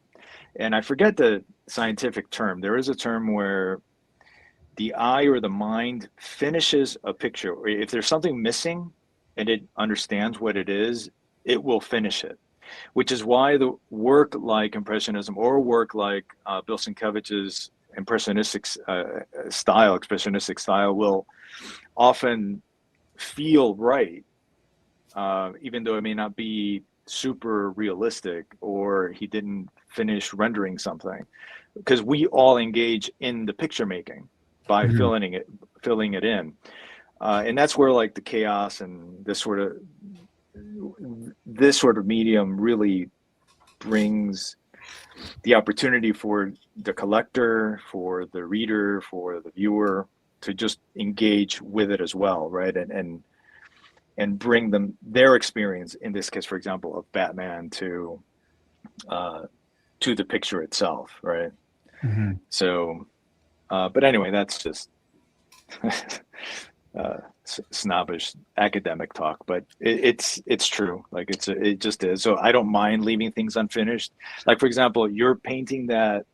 And I forget the scientific term. There is a term where the eye or the mind finishes a picture, or if there's something missing and it understands what it is, it will finish it, which is why the work like Impressionism, or work like Bill Sienkiewicz's expressionistic style will often feel right, even though it may not be super realistic, or he didn't finish rendering something, because we all engage in the picture making by filling it in, and that's where like the chaos and this sort of medium really brings the opportunity for the collector, for the reader, for the viewer to just engage with it as well, right? And bring them their experience, in this case, for example, of Batman to the picture itself, right? So, but anyway, that's just snobbish academic talk, but it's true. Like it just is. So I don't mind leaving things unfinished. Like, for example, you're painting that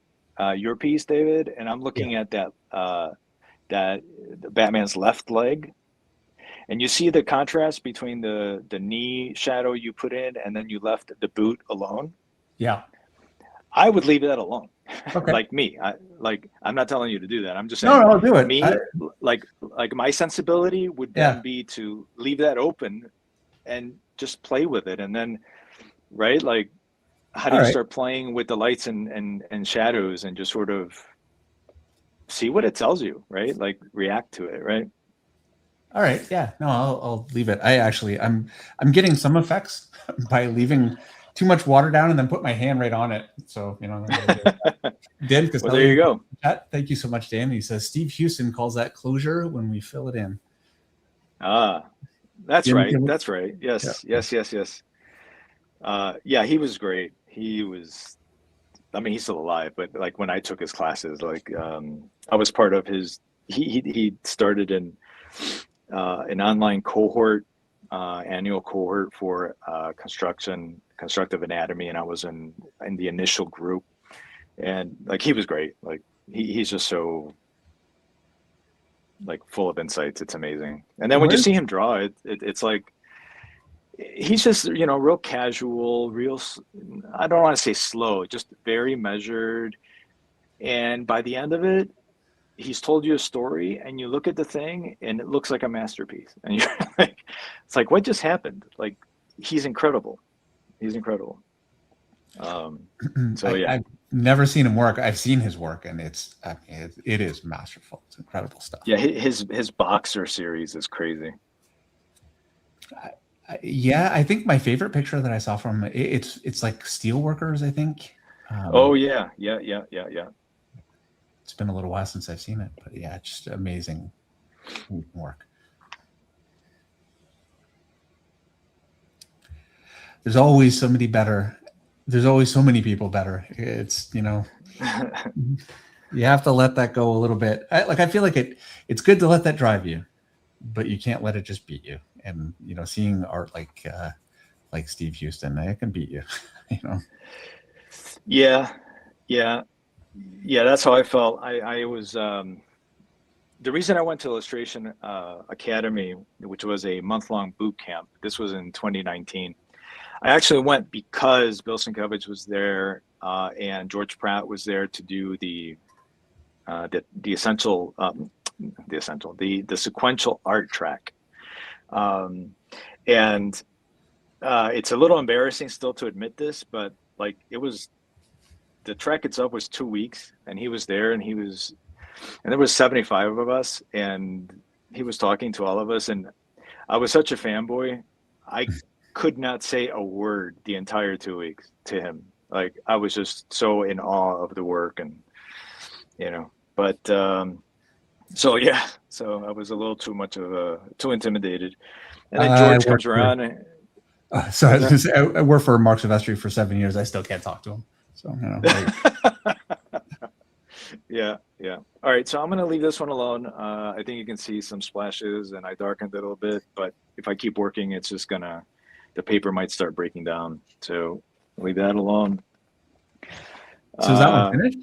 your piece, David, and I'm looking at that Batman's left leg, and you see the contrast between the knee shadow you put in, and then you left the boot alone. Yeah, I would leave that alone. okay. Like me, I'm not telling you to do that. I'm just saying, No, I'll do it. Me, like my sensibility would then be to leave that open and just play with it. And then, right, like, how do you start playing with the lights and shadows, and just sort of see what it tells you, right? Like, react to it, right? All right. Yeah. No, I'll leave it. I'm getting some effects by leaving too much water down and then put my hand right on it. So, Dan, well, there you go. Thank you so much, Dan. He says Steve Houston calls that closure when we fill it in. That's right. That's right. Yes. Yeah. Yes. Yeah, he was great. He's still alive, but like when I took his classes, like I was part of his. He started in an online cohort, annual cohort for constructive anatomy, and I was in the initial group, and like he was great. Like he's just so like full of insights. It's amazing. And then when you see him draw, it's like he's just real casual, real. I don't want to say slow, just very measured. And by the end of it, he's told you a story, and you look at the thing and it looks like a masterpiece, and you're like, it's like, what just happened? Like, he's incredible. I've never seen him work. I've seen his work, and it is masterful. It's incredible stuff. Yeah, his Boxer series is crazy. I think my favorite picture that I saw from him, it's like Steelworkers, I think. Yeah. It's been a little while since I've seen it, but yeah, just amazing work. There's always somebody better. There's always so many people better. It's, you have to let that go a little bit. I feel like it's good to let that drive you, but you can't let it just beat you. And, seeing art like Steve Houston, it can beat you, Yeah. That's how I felt. I was, the reason I went to Illustration Academy, which was a month-long boot camp, this was in 2019. I actually went because Bill Sienkiewicz was there, and George Pratt was there to do the sequential art track. And it's a little embarrassing still to admit this, but like, it was the trek itself was 2 weeks, and he was there, and there was 75 of us, and he was talking to all of us, and I was such a fanboy. I could not say a word the entire 2 weeks to him. Like, I was just so in awe of the work, and but so I was a little too intimidated. And then George comes around. So I worked for Mark Silvestri for 7 years. I still can't talk to him. So Yeah. All right, so I'm gonna leave this one alone. I think you can see some splashes, and I darkened it a little bit. But if I keep working, it's just the paper might start breaking down. So leave that alone. So is that one finished?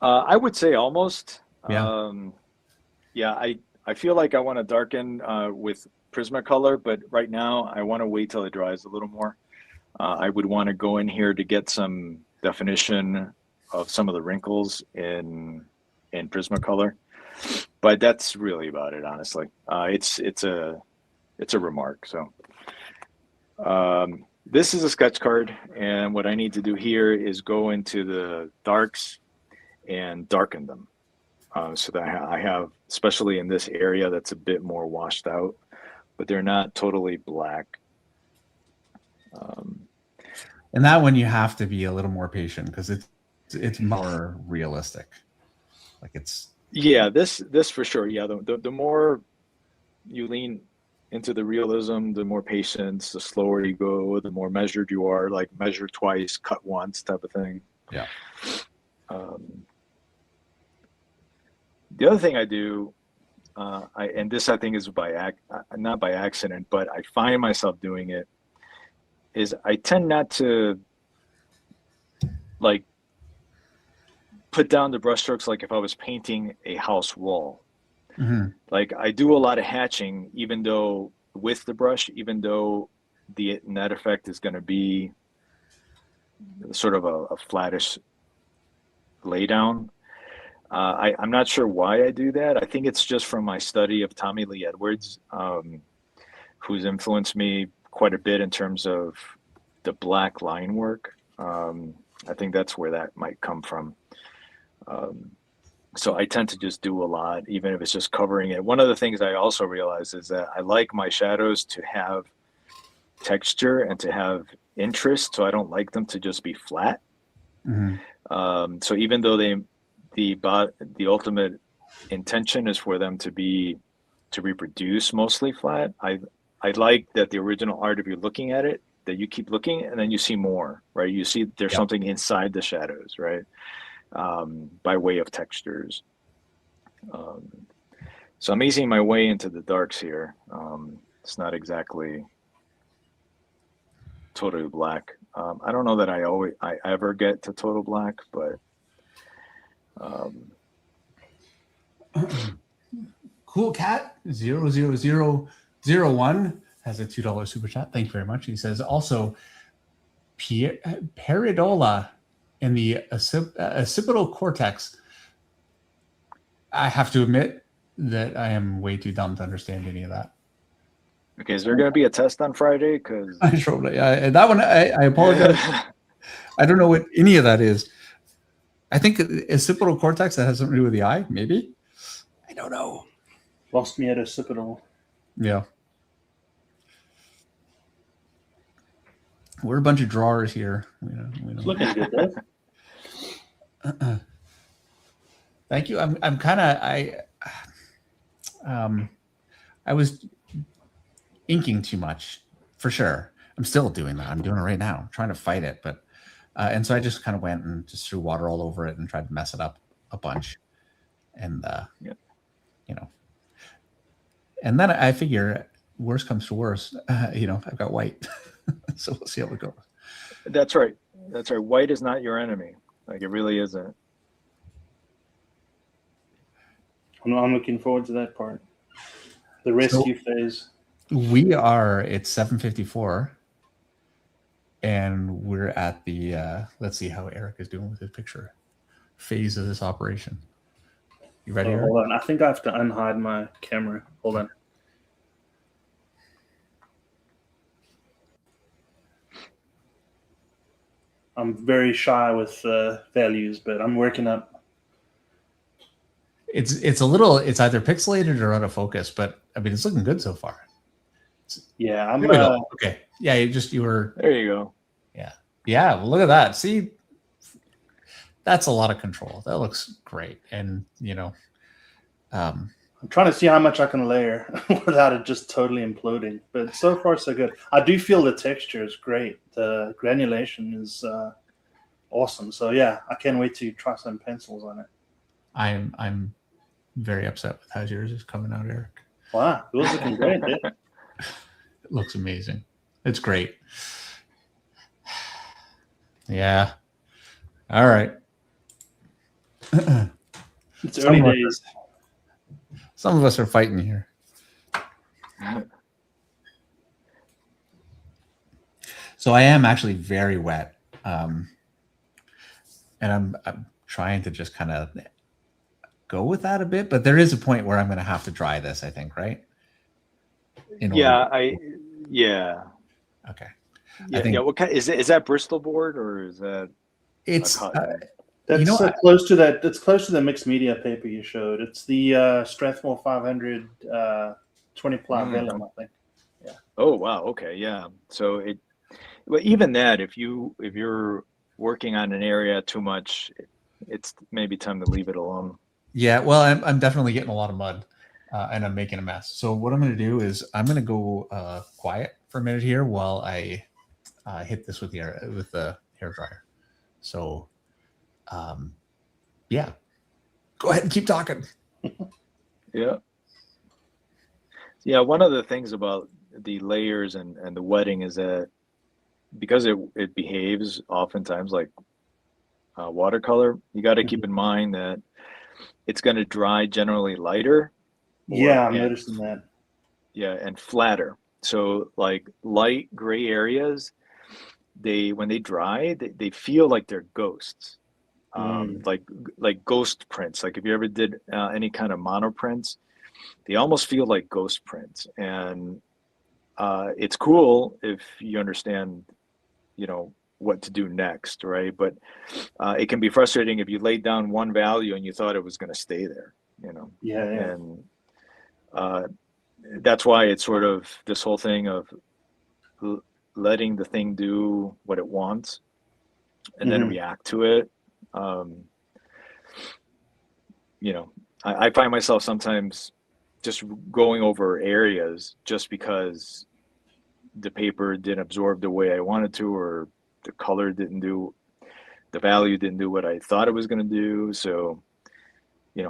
I would say almost. Yeah. I feel like I want to darken with Prismacolor, but right now I want to wait till it dries a little more. I would want to go in here to get some definition of some of the wrinkles in Prismacolor, but that's really about it, honestly. It's a remark. So this is a sketch card, and what I need to do here is go into the darks and darken them, so that I have, especially in this area that's a bit more washed out, but they're not totally black. And that one you have to be a little more patient because it's more realistic. Like it's this for sure. Yeah, the more you lean into the realism, the more patience, the slower you go, the more measured you are, like measure twice, cut once type of thing. Yeah. The other thing I do, and this I think is not by accident, but I find myself doing it, is I tend not to like put down the brushstrokes like if I was painting a house wall. Mm-hmm. Like I do a lot of hatching, even though with the brush, even though the net effect is going to be sort of a flattish laydown. I'm not sure why I do that. I think it's just from my study of Tommy Lee Edwards, who's influenced me quite a bit in terms of the black line work. I think that's where that might come from. So I tend to just do a lot, even if it's just covering it. One of the things I also realize is that I like my shadows to have texture and to have interest. So I don't like them to just be flat. Mm-hmm. So even though the ultimate intention is for them to reproduce mostly flat, I like that the original art, if you're looking at it, that you keep looking and then you see more, right? You see there's something inside the shadows, right? By way of textures. So I'm easing my way into the darks here. It's not exactly totally black. I don't know that I ever get to total black, but Cool Cat 00001 has a $2 super chat. Thank you very much. He says also peridola in the occipital cortex. I have to admit that I am way too dumb to understand any of that. Okay, is there going to be a test on Friday? Because that one, I apologize. I don't know what any of that is. I think occipital cortex, that has something to do with the eye, maybe. I don't know. Lost me at occipital. Yeah. We're a bunch of drawers here. We don't. Looking good, though. Thank you. I'm kind of I was inking too much for sure. I'm still doing that. I'm doing it right now. I'm trying to fight it, but and so I just kind of went and just threw water all over it and tried to mess it up a bunch, and and then I figure worst comes to worst, I've got white, so we'll see how it goes. That's right. White is not your enemy. Like, it really isn't. I'm looking forward to that part. The rescue phase. It's 7:54, and we're at the let's see how Eric is doing with his picture phase of this operation. You ready? Eric? Hold on. I think I have to unhide my camera. Hold on. I'm very shy with values, but I'm working up. It's either pixelated or out of focus, but I mean, it's looking good so far. Yeah, I'm. There we go. Okay. Yeah, you were. There you go. Yeah. Yeah. Well, look at that. See, that's a lot of control. That looks great. And, I'm trying to see how much I can layer without it just totally imploding. But so far, so good. I do feel the texture is great. The granulation is awesome. So yeah, I can't wait to try some pencils on it. I'm very upset with how yours is coming out, Eric. Wow, yours looking great. Yeah. It looks amazing. It's great. Yeah. All right. It's early days. Some of us are fighting here. So I am actually very wet. And I'm trying to just kind of go with that a bit, but there is a point where I'm going to have to dry this, I think, right? Yeah. Okay. I think, what kind is that Bristol board or is that? It's that's close to that. That's close to the mixed media paper you showed. It's the Strathmore 500 20 ply vellum, I think. Yeah. Oh wow. Okay. Yeah. So well, even that, if you're working on an area too much, it's maybe time to leave it alone. Yeah. Well, I'm definitely getting a lot of mud, and I'm making a mess. So what I'm going to do is I'm going to go quiet for a minute here while I hit this with the hair dryer. So, yeah, go ahead and keep talking. Yeah. Yeah. One of the things about the layers and the wetting is that because it behaves oftentimes like watercolor, you got to keep in mind that it's going to dry generally lighter. Yeah, I'm noticing that. Yeah, and flatter. So like light gray areas, when they dry, they feel like they're ghosts, like ghost prints. Like if you ever did any kind of mono prints, they almost feel like ghost prints. And it's cool if you understand, what to do next, right? But it can be frustrating if you laid down one value and you thought it was going to stay there, Yeah. And that's why it's sort of this whole thing of letting the thing do what it wants and then react to it. I find myself sometimes just going over areas just because the paper didn't absorb the way I wanted to, or the color the value didn't do what I thought it was going to do. So,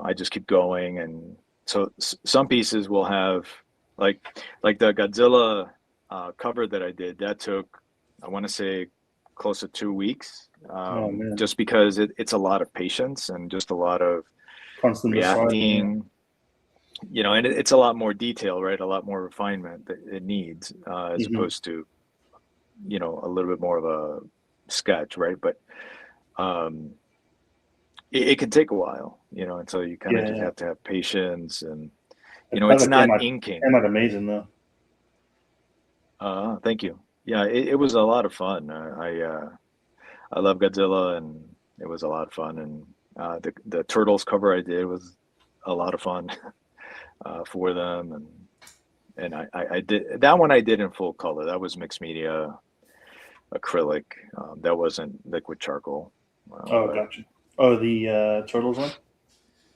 I just keep going. And so some pieces will have like the Godzilla cover that I did, that took, I want to say, close to 2 weeks, just because it's a lot of patience and just a lot of constant reacting, and it's a lot more detail, right? A lot more refinement that it needs, as opposed to, a little bit more of a sketch, right? But it can take a while, and so you kind of just have to have patience, and it's not inking. Came out amazing though. Thank you. Yeah, it was a lot of fun. I love Godzilla, and it was a lot of fun. And the Turtles cover I did was a lot of fun for them. And I did that one. I did in full color. That was mixed media acrylic. That wasn't liquid charcoal. Gotcha. Oh, the Turtles one?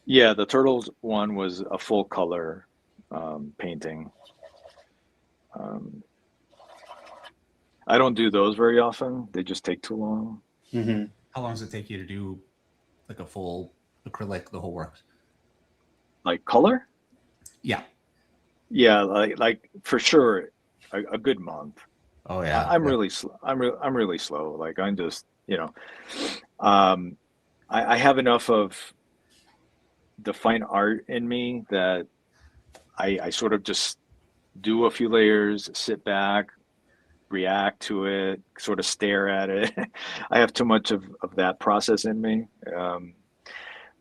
Yeah, the Turtles one was a full color painting. I don't do those very often. They just take too long. How long does it take you to do like a full acrylic, the whole works? Like color? Yeah. Yeah, like for sure, a good month. Oh yeah. I'm really slow. I'm really slow. Like I'm just, I have enough of the fine art in me that I sort of just do a few layers, sit back, react to it, sort of stare at it. I have too much of that process in me.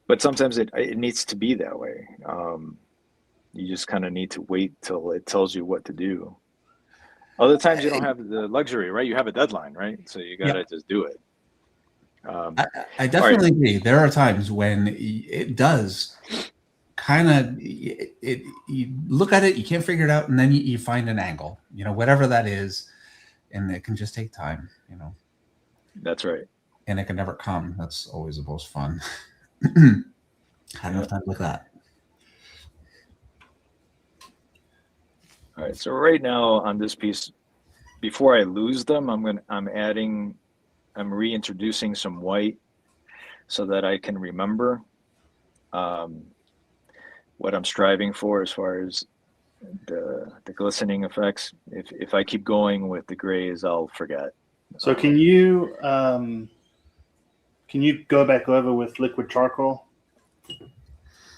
But sometimes it needs to be that way. You just kind of need to wait till it tells you what to do. Other times you don't have the luxury, right? You have a deadline, right? So you got to just do it. I definitely agree. There are times when it does kind of, you look at it, you can't figure it out, and then you find an angle, whatever that is, and it can just take time, That's right. and it can never come. That's always the most fun. Had enough time like that. All right. So right now on this piece, before I lose them, I'm reintroducing some white so that I can remember what I'm striving for as far as the glistening effects. If I keep going with the grays, I'll forget. So can you go back over with liquid charcoal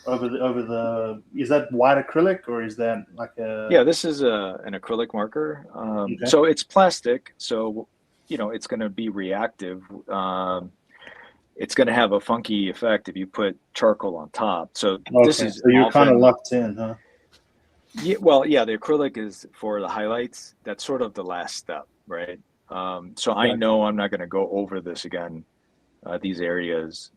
over the is that white acrylic, or is that like a... Yeah, this is an acrylic marker. Okay. So it's plastic, so it's going to be reactive. It's going to have a funky effect if you put charcoal on top. So this is, so you're kind of locked in, huh? Yeah, well, yeah, the acrylic is for the highlights. That's sort of the last step, right? So I know I'm not going to go over this again, these areas,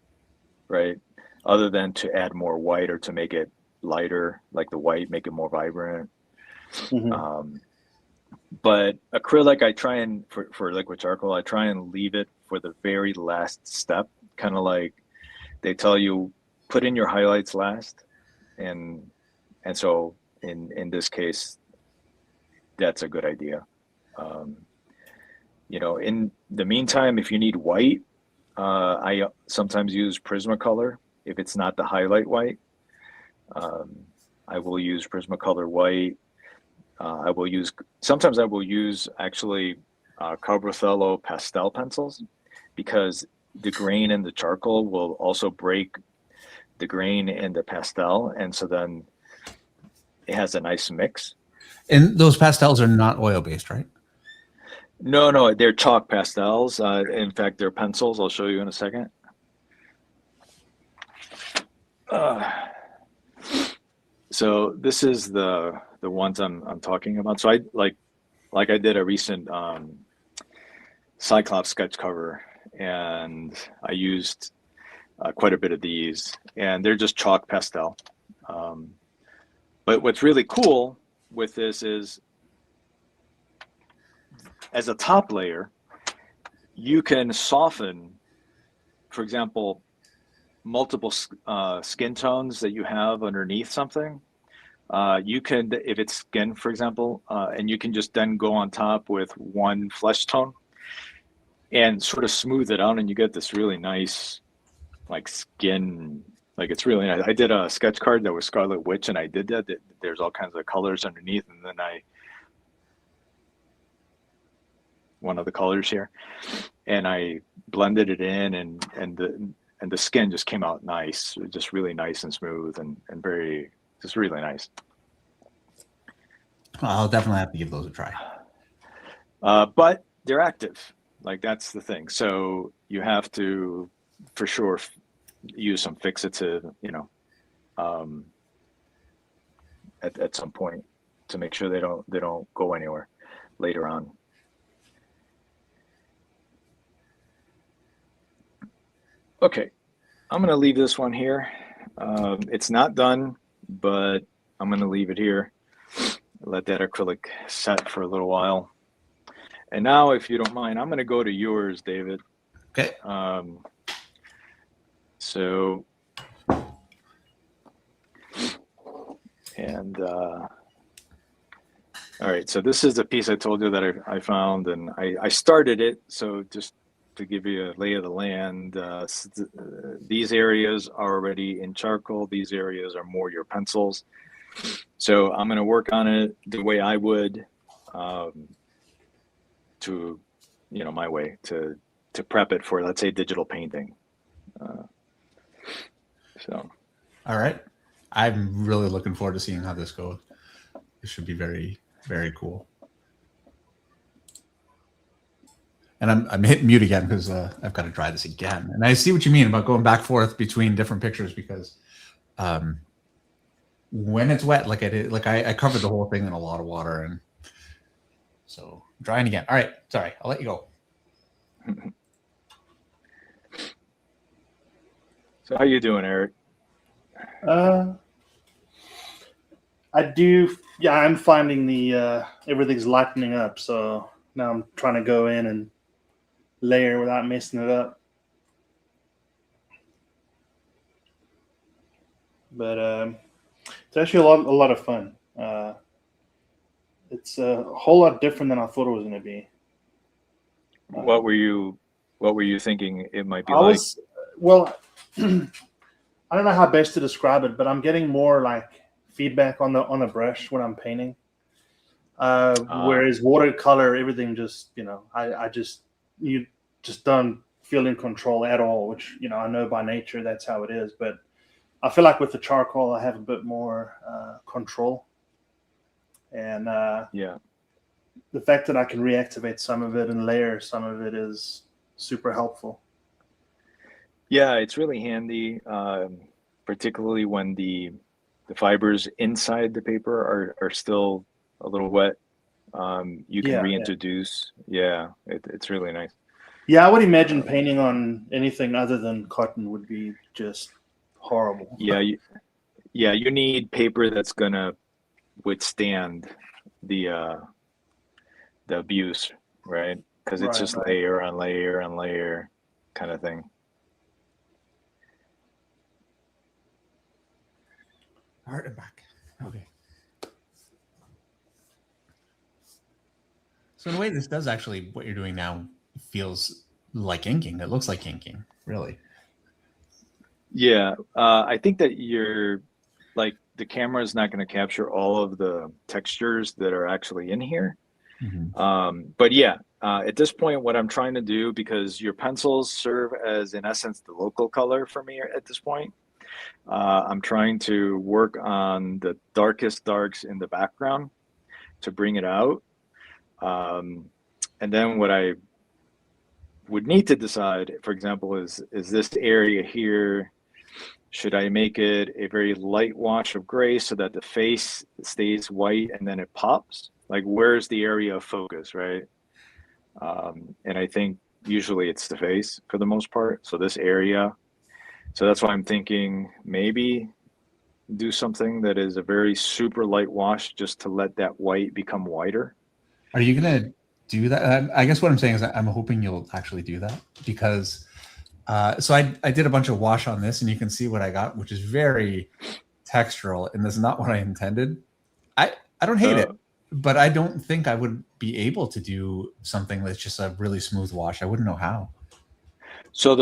right? Other than to add more white or to make it lighter, like the white, make it more vibrant. Mm-hmm. But acrylic, I try and, for liquid charcoal, I try and leave it for the very last step, kind of like they tell you, put in your highlights last. And so in this case, that's a good idea. In the meantime, if you need white, I sometimes use Prismacolor. If it's not the highlight white, I will use Prismacolor white. Sometimes I will use actually Carbothello pastel pencils, because the grain in the charcoal will also break the grain in the pastel, and so then it has a nice mix. And those pastels are not oil based, right? No, they're chalk pastels. In fact, they're pencils. I'll show you in a second. So this is the ones I'm talking about. So I like I did a recent Cyclops sketch cover, and I used quite a bit of these, and they're just chalk pastel. But what's really cool with this is, as a top layer, you can soften, for example, multiple skin tones that you have underneath something. You can, if it's skin, for example, and you can just then go on top with one flesh tone and sort of smooth it out, and you get this really nice, like, skin. Like, it's really nice. I did a sketch card that was Scarlet Witch, and I did that. There's all kinds of colors underneath, and then one of the colors here, and I blended it in, and the skin just came out nice, just really nice and smooth, and very, just really nice. I'll definitely have to give those a try. But they're active, like, that's the thing. So you have to, for sure, use some fixative, at some point, to make sure they don't go anywhere later on. Okay, I'm going to leave this one here. It's not done, but I'm going to leave it here. Let that acrylic set for a little while. And now, if you don't mind, I'm going to go to yours, David. Okay. So, and all right, so this is the piece I told you that I found, and I started it. So just to give you a lay of the land, these areas are already in charcoal. These areas are more your pencils. So I'm going to work on it the way I would, to, my way to prep it for, let's say, digital painting. So. All right. I'm really looking forward to seeing how this goes. It should be very, very cool. And I'm hitting mute again because I've got to try this again. And I see what you mean about going back and forth between different pictures, because when it's wet, like I did, like I covered the whole thing in a lot of water, and so drying again. All right, sorry, I'll let you go. So how you doing, Eric? I do. Yeah, I'm finding the everything's lightening up. So now I'm trying to go in and layer without messing it up. But it's actually a lot of fun. It's a whole lot different than I thought it was going to be. What were you thinking it might be I like? was well. I don't know how best to describe it, but I'm getting more like feedback on the brush when I'm painting. Whereas watercolor, everything just you just don't feel in control at all, which I know by nature that's how it is. But I feel like with the charcoal, I have a bit more control, and the fact that I can reactivate some of it and layer some of it is super helpful. Yeah, it's really handy, particularly when the fibers inside the paper are still a little wet. You can reintroduce. Yeah, it's really nice. Yeah, I would imagine painting on anything other than cotton would be just horrible. Yeah, you need paper that's gonna withstand the abuse, right? Because it's just layer on layer on layer kind of thing. Art and back. Okay. So in a way, this does actually, what you're doing now feels like inking. It looks like inking, really. Yeah, I think that the camera is not going to capture all of the textures that are actually in here. Mm-hmm. But yeah, at this point, what I'm trying to do, because your pencils serve as, in essence, the local color for me at this point, I'm trying to work on the darkest darks in the background to bring it out. And then what I would need to decide, for example, is this area here, should I make it a very light wash of gray so that the face stays white and then it pops? Like, where's the area of focus, right? And I think usually it's the face for the most part. So this area. So that's why I'm thinking maybe do something that is a very super light wash just to let that white become whiter. Are you going to do that? I guess what I'm saying is I'm hoping you'll actually do that, because so I did a bunch of wash on this, and you can see what I got, which is very textural, and this is not what I intended. I don't hate it, but I don't think I would be able to do something that's just a really smooth wash. I wouldn't know how. So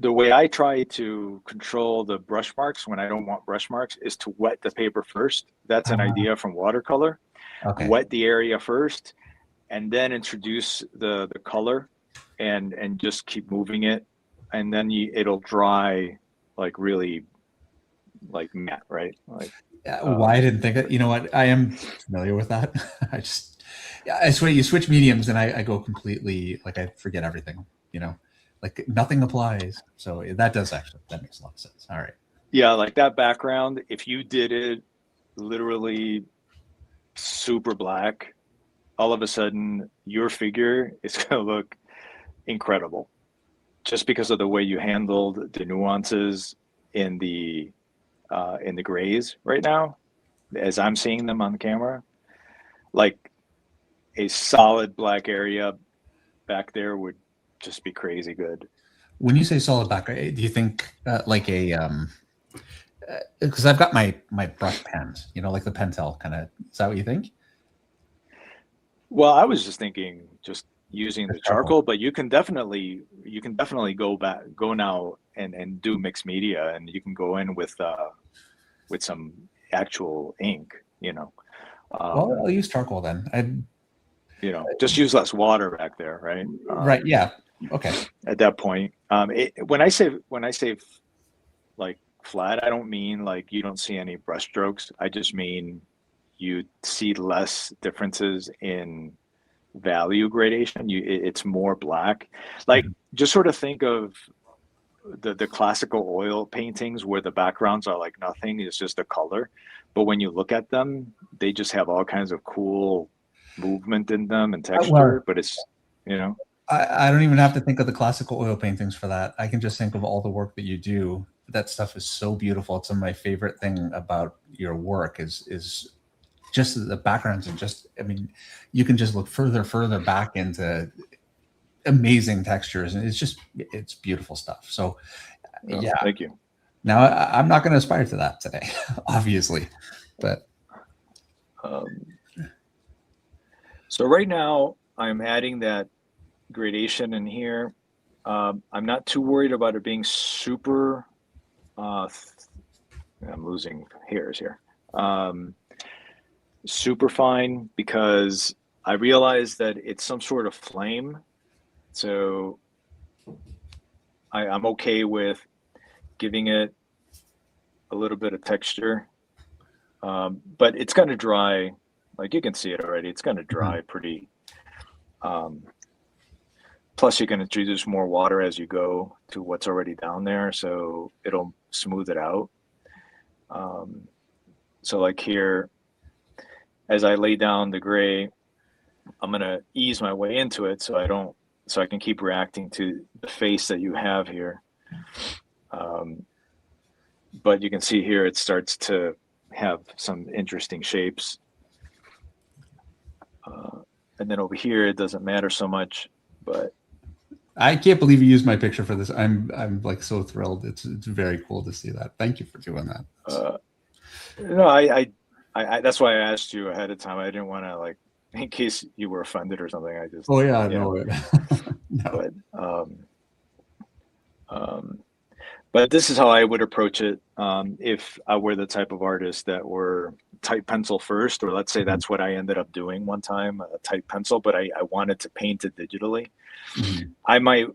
the way I try to control the brush marks when I don't want brush marks is to wet the paper first. That's an idea from watercolor. Okay. Wet the area first, and then introduce the color, and just keep moving it, and then it'll dry like really like matte, right? Like why I didn't think it. You know what? I am familiar with that. I swear you switch mediums, and I go completely, like, I forget everything. Like nothing applies. So that makes a lot of sense. All right. Yeah, like that background, if you did it literally super black, all of a sudden your figure is going to look incredible, just because of the way you handled the nuances in the grays right now, as I'm seeing them on the camera. Like a solid black area back there would just be crazy good. When you say solid back, do you think like a because I've got my brush pens, like the Pentel kind of, is that what you think? Well, I was just thinking just using the charcoal, but you can definitely go now and do mixed media, and you can go in with some actual ink, well, I'll use charcoal then. Just use less water back there, right? Right. Yeah. Okay. At that point, when I say like flat, I don't mean like you don't see any brush strokes. I just mean you see less differences in value gradation. It's more black. Like, just sort of think of the classical oil paintings where the backgrounds are like nothing, it's just a color. But when you look at them, they just have all kinds of cool movement in them and texture. But it's I don't even have to think of the classical oil paintings for that. I can just think of all the work that you do. That stuff is so beautiful. It's some of my favorite thing about your work is just the backgrounds, and just, I mean, you can just look further back into amazing textures, and it's beautiful stuff. So yeah, thank you. Now I'm not going to aspire to that today, obviously, but so right now I'm adding that gradation in here. I'm not too worried about it being super, I'm losing hairs here, super fine, because I realize that it's some sort of flame. So I'm okay with giving it a little bit of texture, but it's going to dry, like you can see it already, it's going to dry pretty, plus you're going to introduce more water as you go to what's already down there, so it'll smooth it out. So like here, as I lay down the gray, I'm going to ease my way into it so I can keep reacting to the face that you have here. But you can see here it starts to have some interesting shapes. And then over here, it doesn't matter so much, but I can't believe you used my picture for this. I'm like so thrilled. It's very cool to see that. Thank you for doing that. No, I that's why I asked you ahead of time. I didn't want to, like, in case you were offended or something. I just, oh yeah, no. No. But this is how I would approach it if I were the type of artist that were type pencil first, or let's say that's what I ended up doing one time, a type pencil, but I wanted to paint it digitally. I might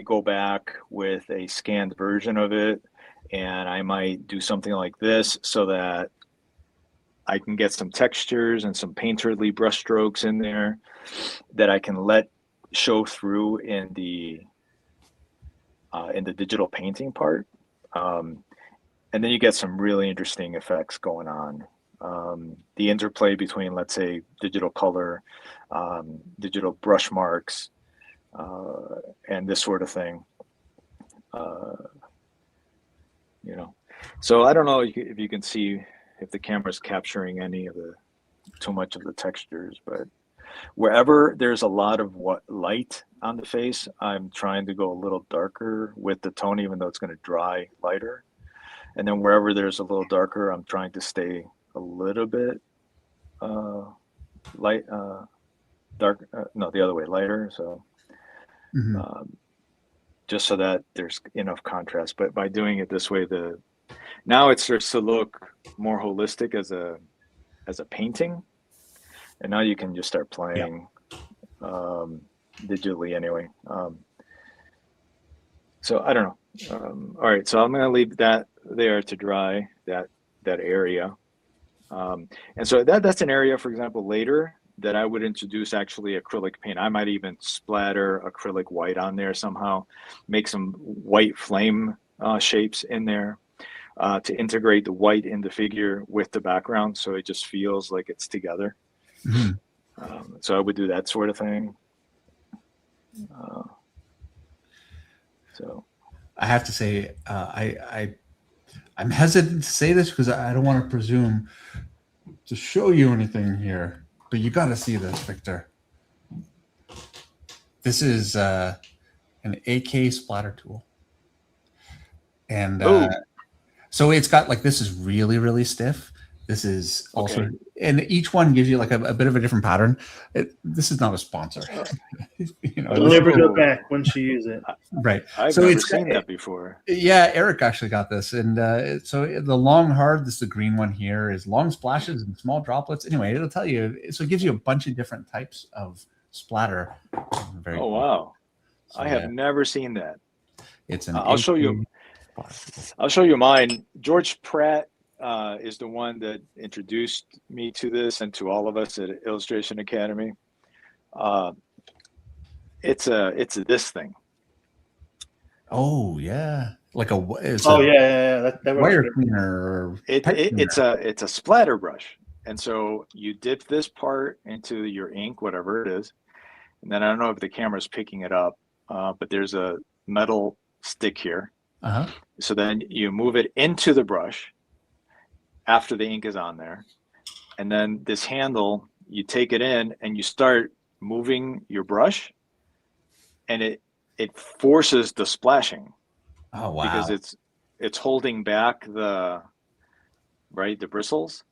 go back with a scanned version of it, and I might do something like this so that I can get some textures and some painterly brush strokes in there that I can let show through in the digital painting part. And then you get some really interesting effects going on. The interplay between, let's say, digital color, digital brush marks, and this sort of thing. So I don't know if you can see if the camera's capturing any of too much of the textures, but wherever there's a lot of light on the face, I'm trying to go a little darker with the tone, even though it's going to dry lighter. And then wherever there's a little darker, I'm trying to stay a little bit dark. No, the other way, lighter. So just so that there's enough contrast. But by doing it this way, now it starts to look more holistic as a painting. And now you can just start playing digitally anyway. So I don't know. All right, so I'm going to leave that there to dry, that area. And so that's an area, for example, later that I would introduce actually acrylic paint. I might even splatter acrylic white on there somehow, make some white flame shapes in there to integrate the white in the figure with the background, so it just feels like it's together. So I would do that sort of thing. So I have to say, I'm hesitant to say this because I don't want to presume to show you anything here, but you got to see this, Victor. This is an AK splatter tool, and so it's got, like, this is really, really stiff. This is also, okay. And each one gives you like a bit of a different pattern. This is not a sponsor. I'll never go back once you use it. Right. I've never seen that before. Yeah, Eric actually got this. And so the long hard, this is the green one here, is long splashes and small droplets. Anyway, it'll tell you. So it gives you a bunch of different types of splatter. Very cool. Wow. So, I have never seen that. It's an I'll show you. I'll show you mine. George Pratt is the one that introduced me to this and to all of us at Illustration Academy. It's this thing. Oh yeah, like a yeah. That wire cleaner. It's a splatter brush, and so you dip this part into your ink, whatever it is, And then I don't know if the camera's picking it up, but there's a metal stick here. Uh-huh. So then you move it into the brush after the ink is on there. And then this handle, you take it in and you start moving your brush, and it forces the splashing. Oh, wow. Because it's holding back the bristles.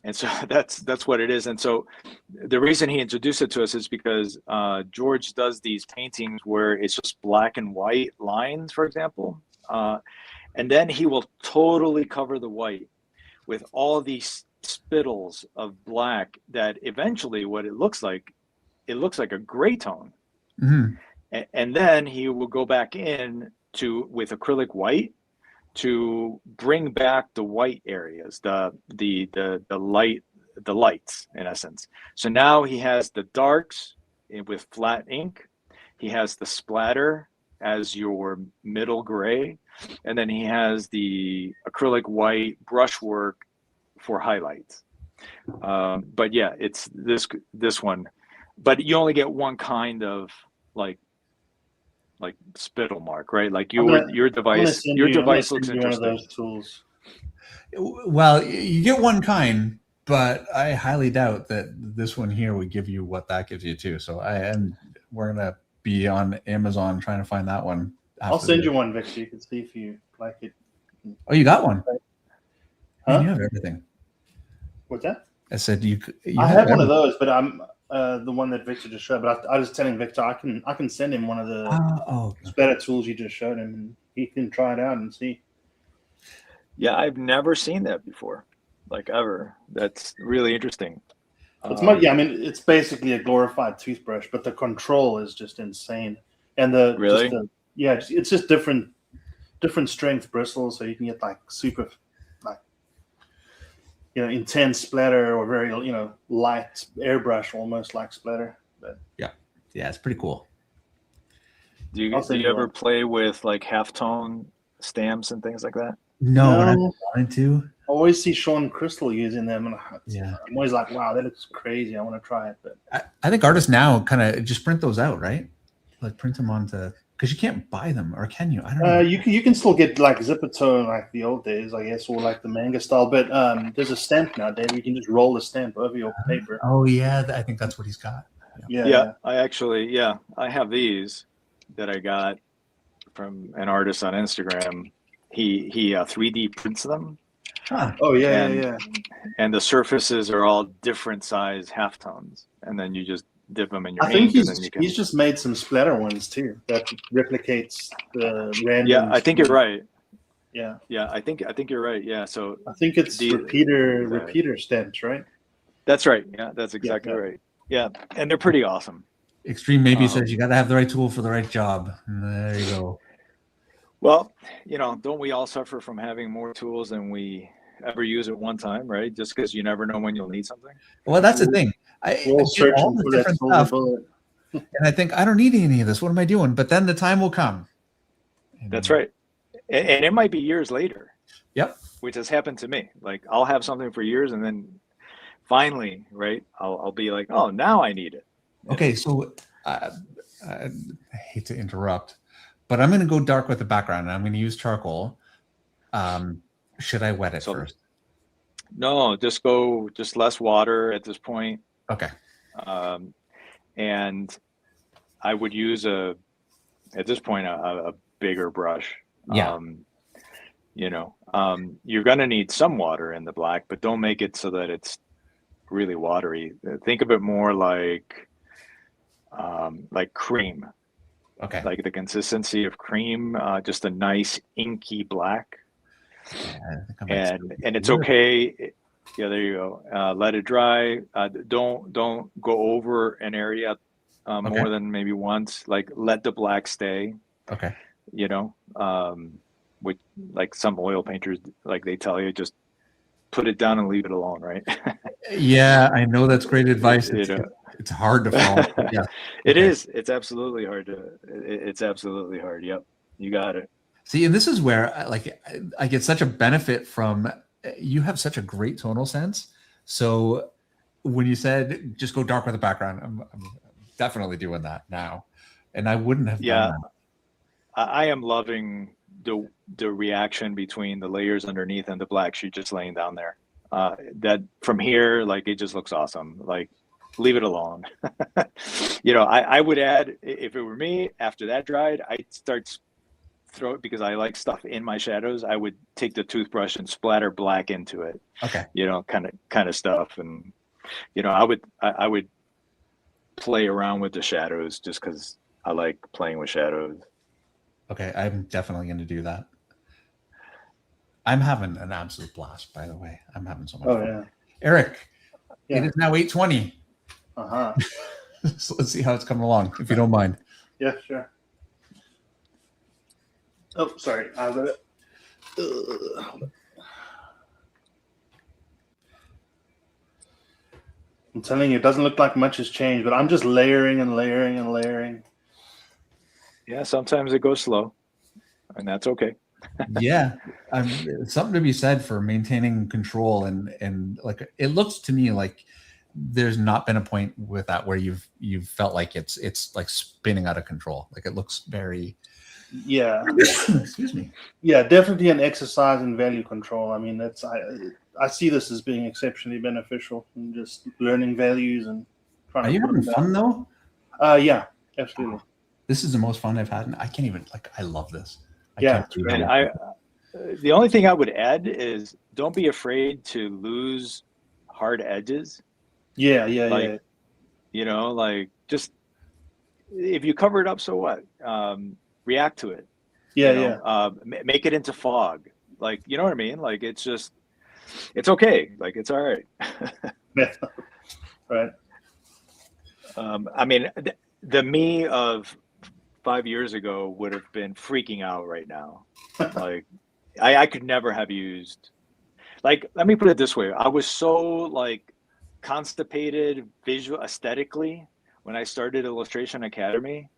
And so that's what it is. And so the reason he introduced it to us is because George does these paintings where it's just black and white lines, for example. And then he will totally cover the white with all these spittles of black that eventually what it looks like a gray tone. Mm-hmm. And then he will go back in with acrylic white to bring back the white areas, the lights in essence. So now he has the darks with flat ink, he has the splatter as your middle gray, and then he has the acrylic white brushwork for highlights. But yeah, it's this one, but you only get one kind of like spittle mark, right? Like your device looks interesting. One of those tools. Well, you get one kind, but I highly doubt that this one here would give you what that gives you too. So we're gonna be on Amazon trying to find that one. I'll send you one, Victor. You can see if you like it. Oh, you got one? Huh? Man, you have everything. What's that? I said you I have one of those, but I'm the one that Victor just showed. But I was telling Victor I can send him one of the better tools you just showed him, and he can try it out and see. Yeah, I've never seen that before, like ever. That's really interesting. It's it's basically a glorified toothbrush, but the control is just insane. And it's just different strength bristles, so you can get like super intense splatter or very light airbrush, almost like splatter. But yeah, it's pretty cool. Do you ever play with like halftone stamps and things like that? No, but I wanted to. I always see Sean Crystal using them, and yeah, I'm always like, wow, that looks crazy. I want to try it. But I think artists now kind of just print those out, right? Like print them onto, because you can't buy them, or can you? I don't know. You can still get like zipper tone like the old days, I guess, or like the manga style. But there's a stamp now, Dave. You can just roll the stamp over your paper. Oh yeah, I think that's what he's got. Yeah. I have these that I got from an artist on Instagram. He 3D prints them. Huh. Oh yeah. And the surfaces are all different size halftones, and then you just dip them in your I think ink. He's just made some splatter ones too that replicates the random. Yeah, I think you're right. Yeah. I think you're right. Yeah, so I think it's repeater stamps, right? That's right. Yeah, that's exactly right. Yeah, and they're pretty awesome. Extreme maybe says you got to have the right tool for the right job. There you go. Well, don't we all suffer from having more tools than we ever use at one time, right? Just because you never know when you'll need something. Well, that's the thing. I get all the different stuff, and I think I don't need any of this. What am I doing? But then the time will come. That's right, and it might be years later. Yep. Which has happened to me. Like I'll have something for years, and then finally, right, I'll be like, oh, now I need it. Okay, so I hate to interrupt, but I'm going to go dark with the background, and I'm going to use charcoal. Should I wet it first? No, just less water at this point. Okay. And I would use at this point a bigger brush. Yeah. You're going to need some water in the black, but don't make it so that it's really watery. Think of it more like cream. Okay. Like the consistency of cream, just a nice inky black. Yeah, and it's okay. Yeah, there you go. Let it dry. Don't go over an area more than maybe once. Like let the black stay. Okay. With like some oil painters, like they tell you, just put it down and leave it alone, right? Yeah, I know that's great advice. It's hard to follow. Yeah, it is. It's absolutely hard It's absolutely hard. Yep, you got it. See, and this is where I get such a benefit from. You have such a great tonal sense. So when you said just go dark with the background, I'm definitely doing that now, and I wouldn't have Yeah. done that. I am loving the reaction between the layers underneath and the black sheet just laying down there. That from here, like it just looks awesome. Like leave it alone. You know, I would add, if it were me, after that dried, I'd start throw it, because I like stuff in my shadows. I would take the toothbrush and splatter black into it. Okay. You know, kind of stuff. And you know, I would play around with the shadows just because I like playing with shadows. Okay, I'm definitely going to do that. I'm having an absolute blast, by the way. I'm having so much fun. Yeah. Eric, Yeah. it is now 8:20. So let's see how it's coming along, if you don't mind. Yeah, sure. Oh, sorry. I got it. I'm telling you, it doesn't look like much has changed, but I'm just layering and layering and layering. Yeah, sometimes it goes slow, and that's okay. Yeah, something to be said for maintaining control, and like it looks to me like there's not been a point with that where you've felt like it's like spinning out of control. Like it looks very, Yeah. excuse me. Yeah, definitely an exercise in value control. I mean, that's I see this as being exceptionally beneficial in just learning values and trying. Are you having fun though? Yeah, absolutely. This is the most fun I've had, and I can't even I love this. Yeah, and the only thing I would add is don't be afraid to lose hard edges. Yeah. You know, like just if you cover it up, so what? React to it. Yeah. Make it into fog. Like, you know what I mean? Like it's okay. Like it's all right. Yeah. Right. I mean, the me of 5 years ago would have been freaking out right now. Like I could never have used, like, let me put it this way. I was so like constipated visual aesthetically when I started Illustration Academy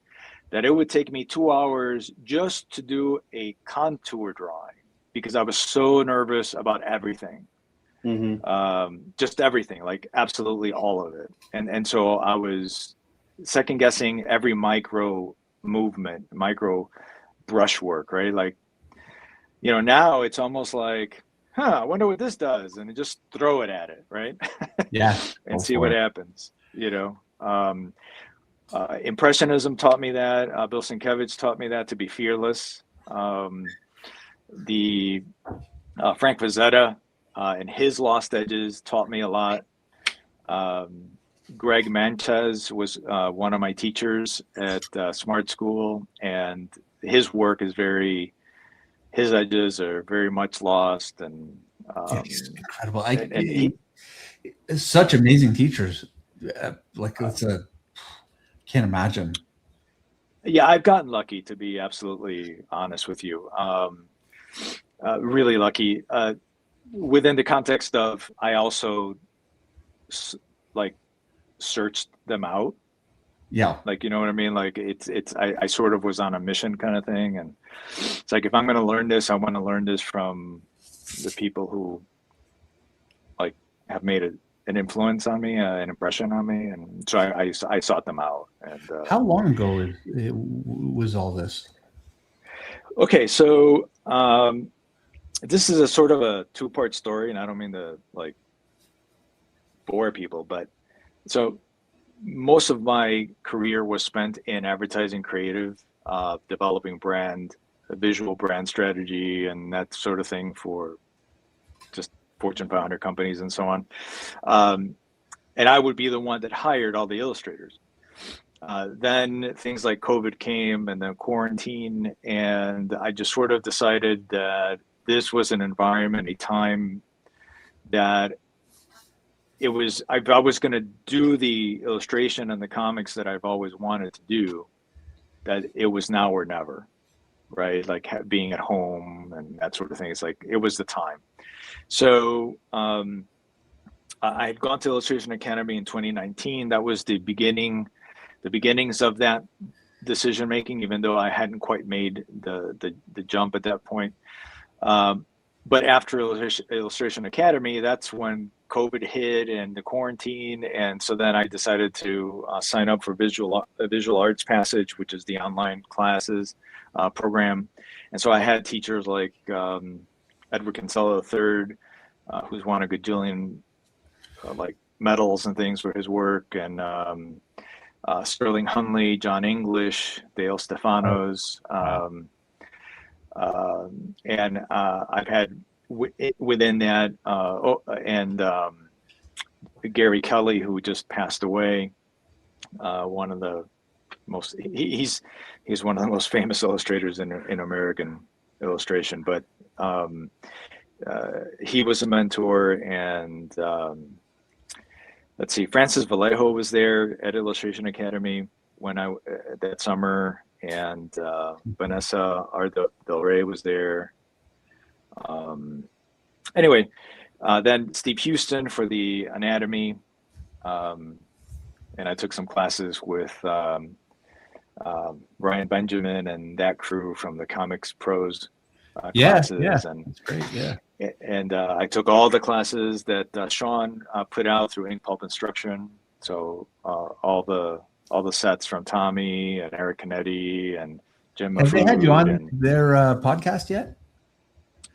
that it would take me 2 hours just to do a contour drawing because I was so nervous about everything. Mm-hmm. Just everything, like absolutely all of it. And so I was second guessing every micro movement, micro brushwork, right? Like, you know, now it's almost like, I wonder what this does, and just throw it at it, right? Yeah. And see what happens, you know. Impressionism taught me that. Bill Sienkiewicz taught me that, to be fearless. The Frank Frazetta and his Lost Edges taught me a lot. Greg Manches was one of my teachers at Smart School, and his work is his edges are very much lost, and it's incredible. Such amazing teachers. Like can't imagine. Yeah, I've gotten lucky, to be absolutely honest with you. Really lucky. Within the context of, I also like searched them out. Yeah. Like, you know what I mean? Like I sort of was on a mission kind of thing. And it's like, if I'm going to learn this, I want to learn this from the people who like have made an influence on me, an impression on me. And so I sought them out. And how long ago was all this? Okay. So, this is a sort of a two-part story, and I don't mean to like bore people, but so most of my career was spent in advertising creative, developing brand, visual brand strategy, and that sort of thing for just Fortune 500 companies and so on. And I would be the one that hired all the illustrators. Then things like COVID came, and then quarantine, and I just sort of decided that this was an environment, a time that I was going to do the illustration and the comics that I've always wanted to do, that it was now or never, right? Like being at home and that sort of thing. It's like, it was the time. So I had gone to Illustration Academy in 2019. That was the beginnings of that decision making, even though I hadn't quite made the jump at that point. But after Illustration Academy, that's when COVID hit and the quarantine, and so then I decided to sign up for Visual Arts Passage, which is the online classes program. And so I had teachers like Edward Kinsella III, who's won a gajillion like medals and things for his work, and Sterling Hunley, John English, Dale Stefanos, and I've had within that, Gary Kelly, who just passed away, one of the most, he's one of the most famous illustrators in American illustration, but he was a mentor. And let's see, Francis Vallejo was there at Illustration Academy when that summer, and Vanessa Del Rey was there. Anyway, then Steve Houston for the anatomy, and I took some classes with Ryan Benjamin and that crew from the Comics Pros classes. And that's great. Yeah. And I took all the classes that Sean put out through Ink Pulp Instruction. So all the sets from Tommy and Eric Canetti and Jim. Have they had you on their podcast yet?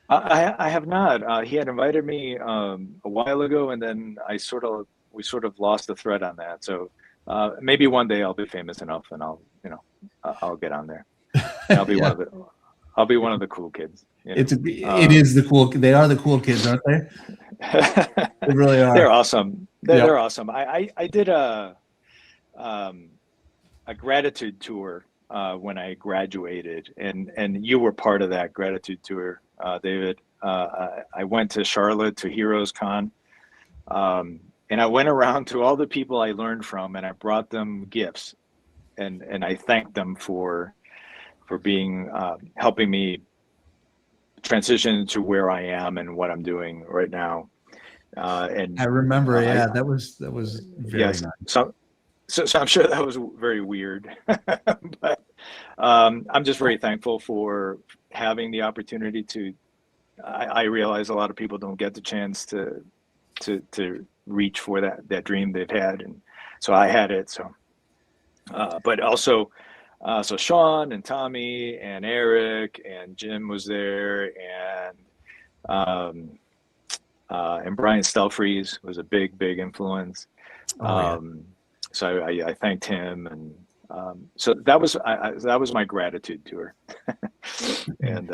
I have not. He had invited me a while ago, and then we sort of lost the thread on that. So maybe one day I'll be famous enough, and I'll get on there. I'll be one of the cool kids. It is the cool. They are the cool kids, aren't they? They really are. They're awesome. They're awesome. I did a gratitude tour when I graduated, and you were part of that gratitude tour, David. I went to Charlotte to Heroes Con, and I went around to all the people I learned from, and I brought them gifts, and I thanked them for being helping me transition to where I am and what I'm doing right now. And I remember, that was very nice. So I'm sure that was very weird, but I'm just very thankful for having the opportunity to. I realize a lot of people don't get the chance to reach for that dream they've had, and so I had it. So, but also, so Sean and Tommy and Eric and Jim was there, and Brian Stelfreeze was a big influence. So I thanked him, and so that was my gratitude tour. And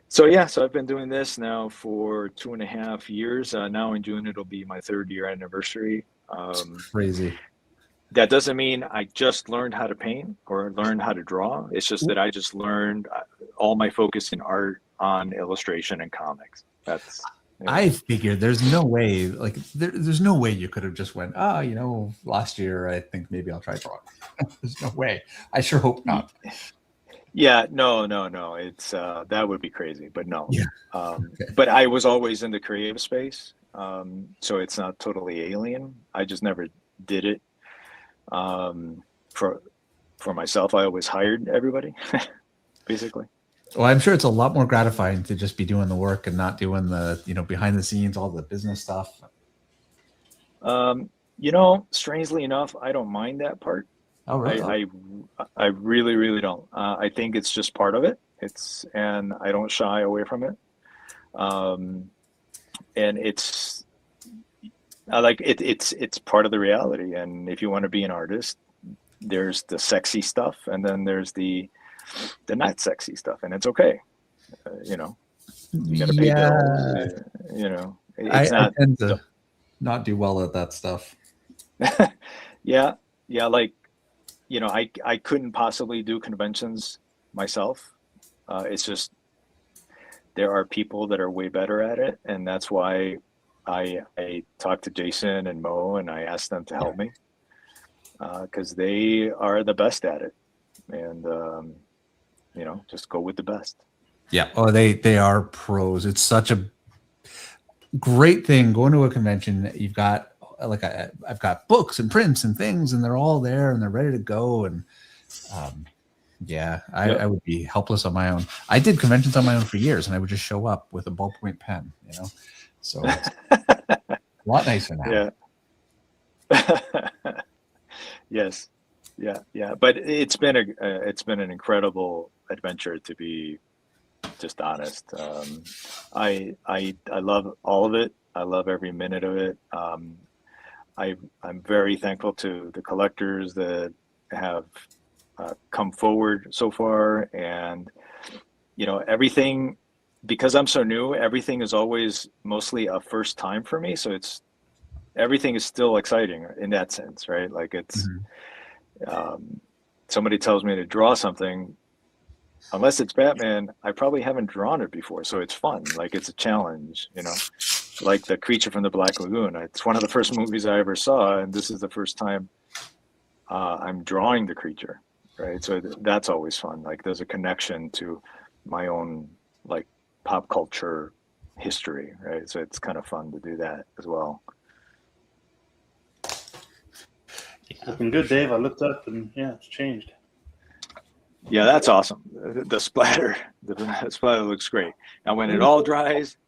so I've been doing this now for 2.5 years. Now in June it'll be my 3rd year anniversary. Crazy. That doesn't mean I just learned how to paint or learned how to draw. It's just that I just learned all my focus in art on illustration and comics. That's. I figured there's no way, like there's no way you could have just went, last year I think maybe I'll try drawing. There's no way. I sure hope not. Yeah, no. It's that would be crazy, but no. Yeah. Okay. But I was always in the creative space, so it's not totally alien. I just never did it for myself. I always hired everybody, basically. Well, I'm sure it's a lot more gratifying to just be doing the work and not doing the, behind the scenes, all the business stuff. Strangely enough, I don't mind that part. Oh, really? I really, really don't. I think it's just part of it. And I don't shy away from it. And it's part of the reality. And if you want to be an artist, there's the sexy stuff, and then there's the not sexy stuff, and it's okay. You got to pay bills. It's I tend to not do well at that stuff. Yeah. I couldn't possibly do conventions myself. It's just there are people that are way better at it, and that's why I talked to Jason and Mo, and I asked them to help me because they are the best at it, and just go with the best. Yeah. Oh, they are pros. It's such a great thing going to a convention. You've got I've got books and prints and things, and they're all there and they're ready to go. And I would be helpless on my own. I did conventions on my own for years, and I would just show up with a ballpoint pen, So A lot nicer now. Yeah. Yes. Yeah. But it's been an incredible adventure, to be just honest. I love all of it. I love every minute of it. I'm very thankful to the collectors that have come forward so far, and everything, because I'm so new, everything is always mostly a first time for me. So everything is still exciting in that sense, right? Like it's somebody tells me to draw something, unless it's Batman, I probably haven't drawn it before, so it's fun. Like it's a challenge, like the Creature from the Black Lagoon. It's one of the first movies I ever saw, and this is the first time I'm drawing the creature, right? So that's always fun. Like there's a connection to my own like pop culture history, right? So it's kind of fun to do that as well. Looking good, Dave. I looked up and it's changed. Yeah, that's awesome. The splatter looks great. Now, when it all dries,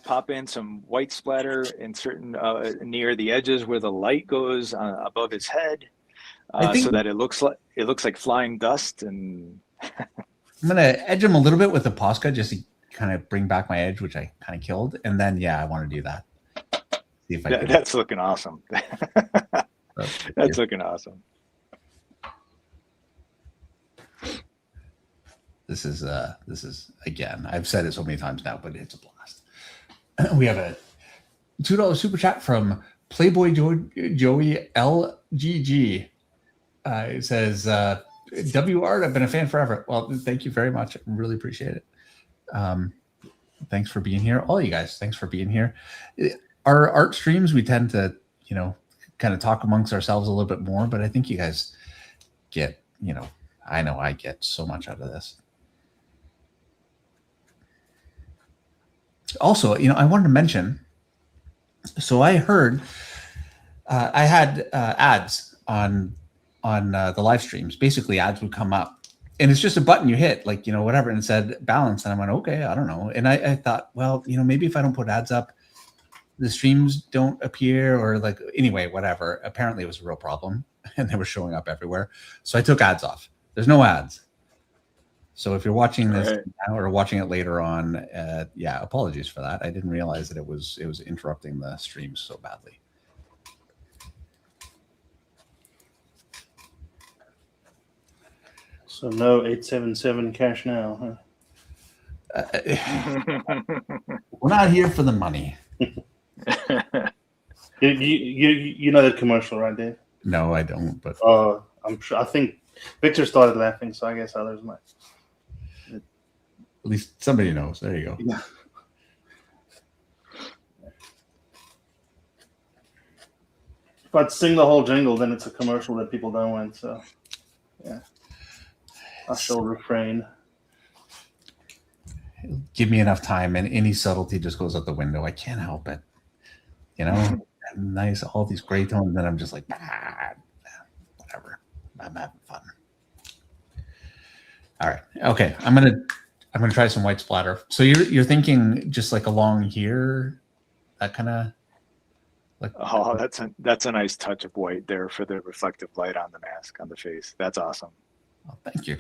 pop in some white splatter in certain near the edges where the light goes above his head, so that it looks like flying dust. And I'm gonna edge them a little bit with the Posca just to kind of bring back my edge, which I kind of killed, and then I want to do that. See if I that's looking awesome. That's looking awesome. This is again, I've said it so many times now, but it's a blast. We have a $2 super chat from Playboy Joey LGG. It says, W Art, I've been a fan forever. Well, thank you very much. I really appreciate it. Thanks for being here. All you guys, thanks for being here. Our art streams, we tend to, kind of talk amongst ourselves a little bit more, but I think you guys get, I know I get so much out of this. Also, I wanted to mention, so I heard I had ads on the live streams. Basically, ads would come up, and it's just a button you hit, like, whatever, and it said balance. And I went, okay, I don't know. And I thought, well, maybe if I don't put ads up, the streams don't appear, or like, anyway, whatever. Apparently it was a real problem, and they were showing up everywhere. So I took ads off. There's no ads. So if you're watching this now or watching it later on, apologies for that. I didn't realize that it was interrupting the streams so badly. So no 877 cash now, huh? We're not here for the money. You know that commercial, right, Dave? No, I don't. But I'm sure. I think Victor started laughing, so I guess others might. At least somebody knows. There you go. Yeah. If I'd sing the whole jingle, then it's a commercial that people don't want. So, yeah, I shall refrain. Give me enough time, and any subtlety just goes out the window. I can't help it. Nice, all these gray tones, and then I'm just like, whatever. I'm having fun. All right. Okay. I'm gonna try some white splatter. So you're thinking just like along here, that kind of like. Oh, that's a nice touch of white there for the reflective light on the mask on the face. That's awesome. Oh, thank you.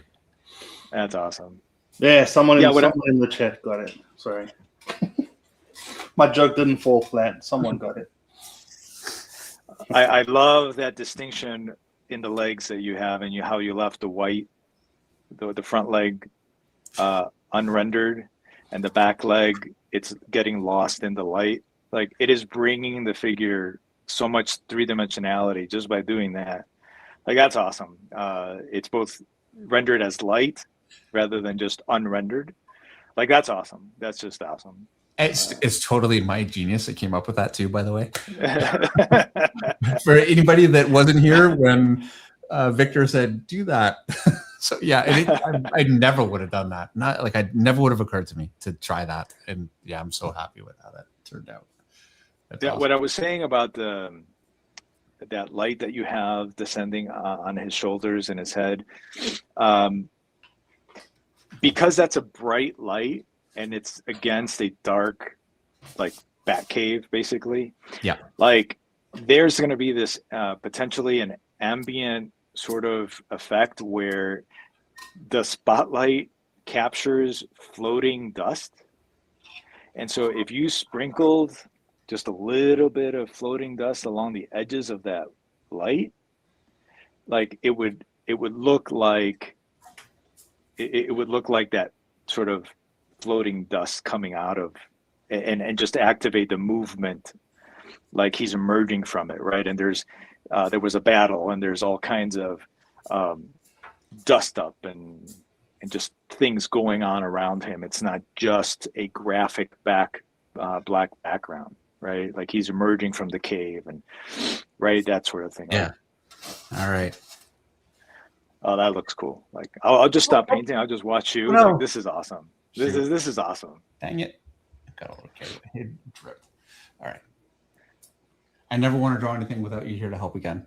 That's awesome. Yeah, someone in the chat got it. Sorry. My joke didn't fall flat. Someone got it. I love that distinction in the legs that you have, and how you left the white, the front leg unrendered, and the back leg, it's getting lost in the light. Like, it is bringing the figure so much three-dimensionality just by doing that. Like, that's awesome. It's both rendered as light rather than just unrendered. Like, that's awesome. That's just awesome. It's totally my genius that came up with that too, by the way. For anybody that wasn't here when Victor said, do that. So yeah, I never would have done that. Not like I never would have occurred to me to try that. And yeah, I'm so happy with how that turned out. That's awesome. What I was saying about that light that you have descending on his shoulders and his head, because that's a bright light and it's against a dark, like bat cave, basically. Yeah. Like there's going to be this potentially an ambient sort of effect where the spotlight captures floating dust. And so if you sprinkled just a little bit of floating dust along the edges of that light, like it would look like it would look like that sort of floating dust coming out of, and just activate the movement, like he's emerging from it, right? And there's there was a battle, and there's all kinds of dust up and just things going on around him. It's not just a graphic black background, right? Like he's emerging from the cave, and right, that sort of thing. Yeah. All right. Oh, that looks cool. Like I'll just stop painting. I'll just watch you. No. Like, this is awesome. This is awesome. Dang it. Got a little carried away. All right. I never want to draw anything without you here to help again.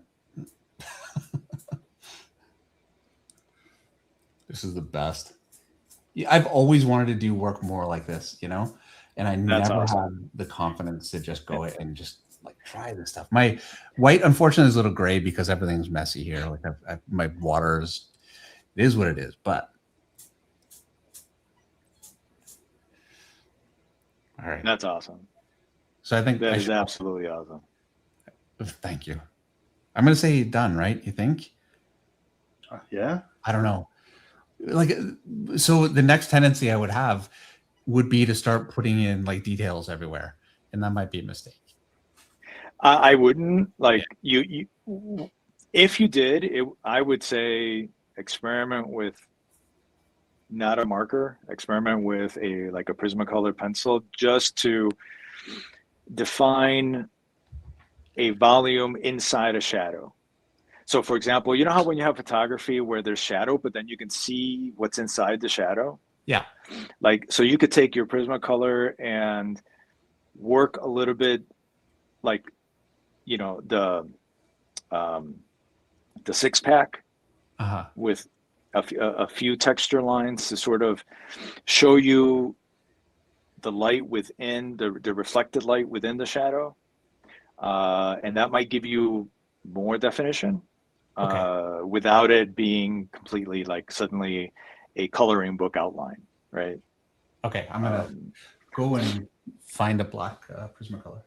This is the best. Yeah, I've always wanted to do work more like this, you know, and I That's never awesome. had the confidence to just go and just like try this stuff. My white, unfortunately, is a little gray because everything's messy here. Like my water's, it is what it is, but. All right. That's awesome. So I think That is absolutely awesome. Thank you. I'm going to say done, right? You think? Yeah. I don't know. Like, so the next tendency I would have would be to start putting in like details everywhere. And that might be a mistake. I wouldn't like you. If you did, I would say experiment with not a marker, experiment with a Prismacolor pencil, just to define a volume inside a shadow. So for example, you know how when you have photography where there's shadow, but then you can see what's inside the shadow? Yeah. Like, so you could take your Prismacolor and work a little bit like, you know, the 6-pack with a few texture lines to sort of show you the light within the reflected light within the shadow, and that might give you more definition without it being completely like suddenly a coloring book outline, right? Okay, I'm gonna go and find a black Prismacolor.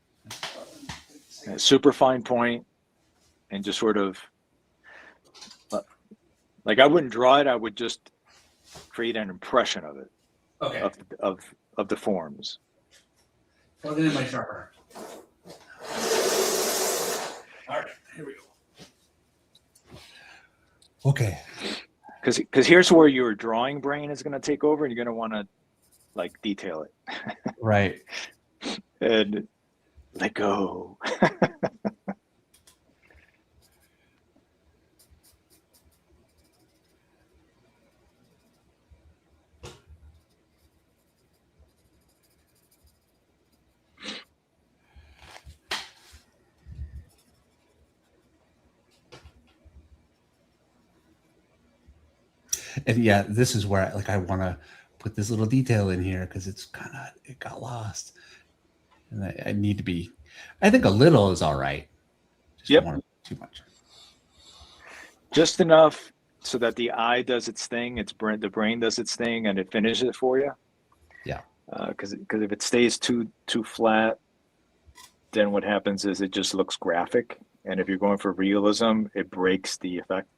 Super fine point, and just sort of like I wouldn't draw it. I would just create an impression of it. Okay. Of the forms. Plug it in my sharpener. All right, here we go. Okay. Because here's where your drawing brain is going to take over, and you're going to want to like detail it. Right. And let go. And yeah, this is where I want to put this little detail in here because it got lost. And I need to be, I think a little is all right. Just don't want to too much. Just enough so that the eye does its thing, the brain does its thing, and it finishes it for you. Yeah. Because if it stays too flat, then what happens is it just looks graphic. And if you're going for realism, it breaks the effect.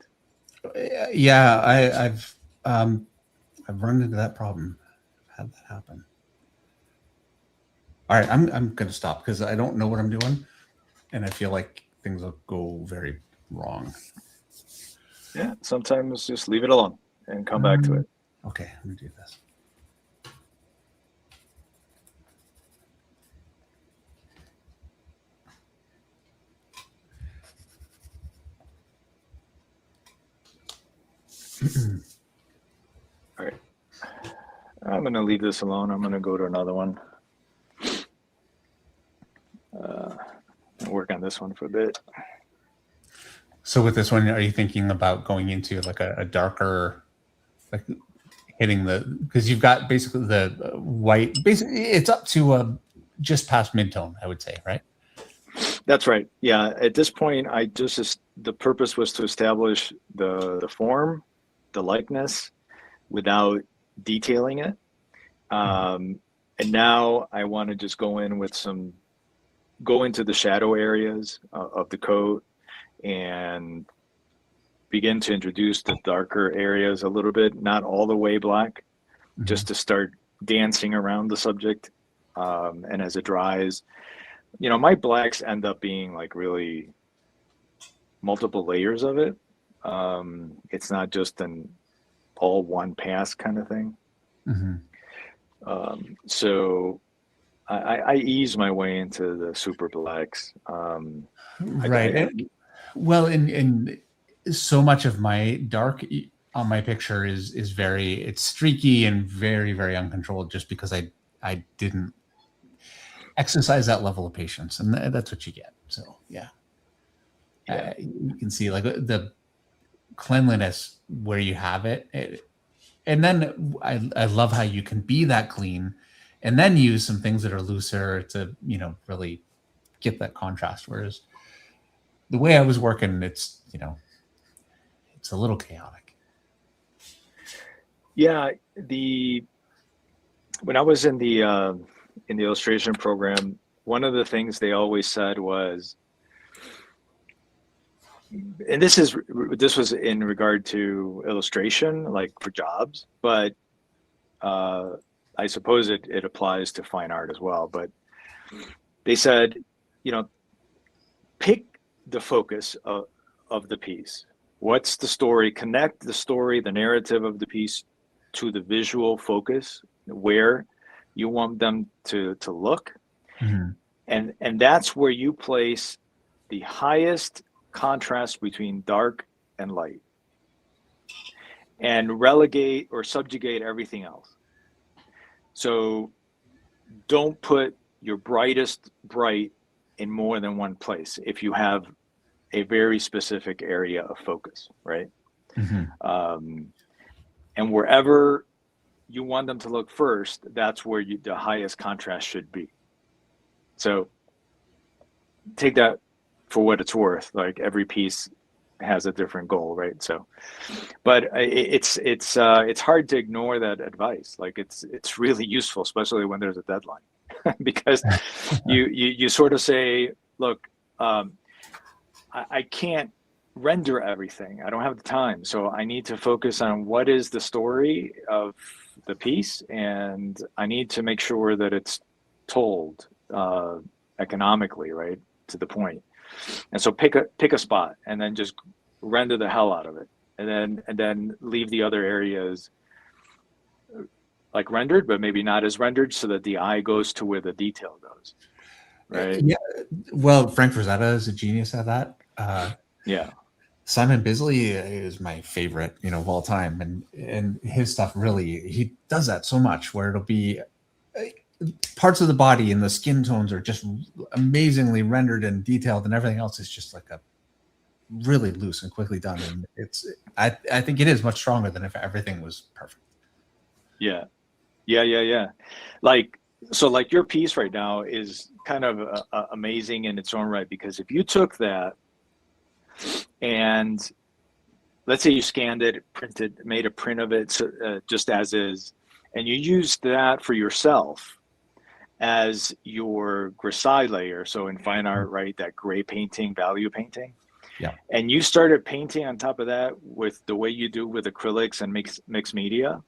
Yeah, I've run into that problem. I've had that happen. All right, I'm gonna stop because I don't know what I'm doing, and I feel like things will go very wrong. Yeah, sometimes just leave it alone and come back to it. Okay, I'm gonna do this. All right, I'm gonna leave this alone. I'm gonna go to another one. Work on this one for a bit. So with this one, are you thinking about going into like a darker, like hitting because you've got basically the white, basically it's up to just past mid-tone, I would say, right? That's right. Yeah. At this point, the purpose was to establish the form, the likeness, without detailing it. And now I want to just go into the shadow areas of the coat and begin to introduce the darker areas a little bit, not all the way black, just to start dancing around the subject. And as it dries, my blacks end up being like really multiple layers of it. It's not just an all one pass kind of thing. So I ease my way into the super blacks. Right. Well, and so much of my dark on my picture is it's streaky and very, very uncontrolled, just because I didn't exercise that level of patience, and that's what you get. So yeah. You can see like the cleanliness where you have it, and then I love how you can be that clean and then use some things that are looser to really get that contrast. Whereas the way I was working, it's it's a little chaotic. Yeah, when I was in the illustration program, one of the things they always said was, and this was in regard to illustration, like for jobs, but I suppose it applies to fine art as well. But they said, pick the focus of the piece. What's the story? Connect the story, the narrative of the piece, to the visual focus, where you want them to look. And that's where you place the highest contrast between dark and light, and relegate or subjugate everything else. So don't put your brightest bright in more than one place if you have a very specific area of focus, right? And wherever you want them to look first, that's where the highest contrast should be. So take that for what it's worth. Like every piece has a different goal, right? So, but it's hard to ignore that advice. Like it's really useful, especially when there's a deadline, because you sort of say, look, I can't render everything. I don't have the time. So I need to focus on what is the story of the piece, and I need to make sure that it's told economically, right, to the point. And so pick a spot and then just render the hell out of it, and then leave the other areas like rendered, but maybe not as rendered, so that the eye goes to where the detail goes. Right. Yeah. Well, Frank Frazetta is a genius at that. Yeah. Simon Bisley is my favorite, of all time, and his stuff really, he does that so much, where it'll be parts of the body and the skin tones are just amazingly rendered and detailed, and everything else is just like a really loose and quickly done. And I think it is much stronger than if everything was perfect. Yeah. Like your piece right now is kind of amazing in its own right, because if you took that and let's say you scanned it, made a print of it, just as is, and you used that for yourself as your grisaille layer. So in fine art, right, that gray painting, value painting. Yeah. And you started painting on top of that with the way you do with acrylics and mixed media.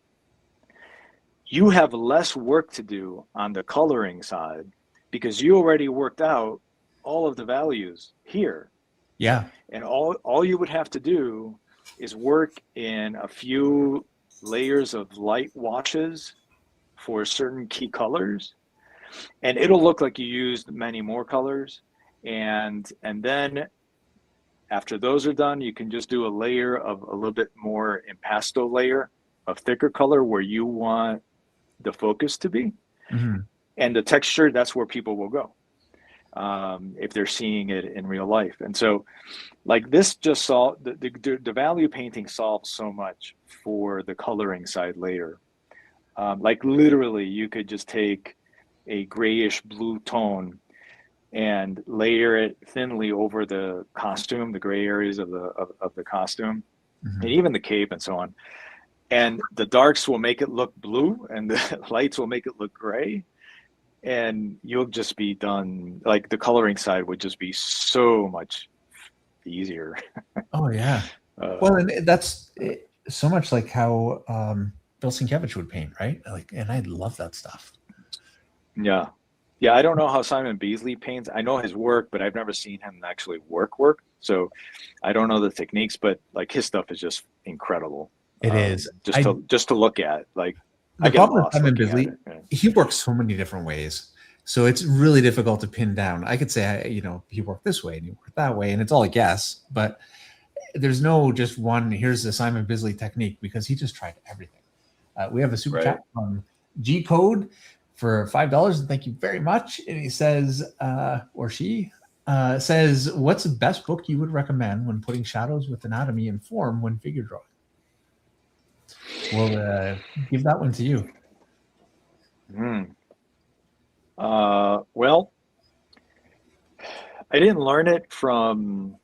You have less work to do on the coloring side, because you already worked out all of the values here. Yeah. And all you would have to do is work in a few layers of light washes for certain key colors, and it'll look like you used many more colors. And then after those are done, you can just do a layer of a little bit more impasto layer of thicker color where you want the focus to be. And the texture, that's where people will go if they're seeing it in real life. And so like this just solved the value painting solves so much for the coloring side later. Like literally you could just take a grayish blue tone and layer it thinly over the costume, the gray areas of the costume, and even the cape and so on. And the darks will make it look blue and the lights will make it look gray. And you'll just be done. Like the coloring side would just be so much easier. Oh yeah. Well, and that's so much like how Bill Sienkiewicz would paint, right? Like, and I love that stuff. Yeah. Yeah, I don't know how Simon Beasley paints. I know his work, but I've never seen him actually work. So I don't know the techniques, but like his stuff is just incredible. It is. Just to look at. Like the problem with Simon Beasley, he works so many different ways. So it's really difficult to pin down. I could say, you know, he worked this way and he worked that way, and it's all a guess, but there's no just one, here's the Simon Beasley technique, because he just tried everything. We have a super chat from G Code for $5, and thank you very much. And he says, or she says, what's the best book you would recommend when putting shadows with anatomy and form when figure drawing? We'll give that one to you. Well, I didn't learn it from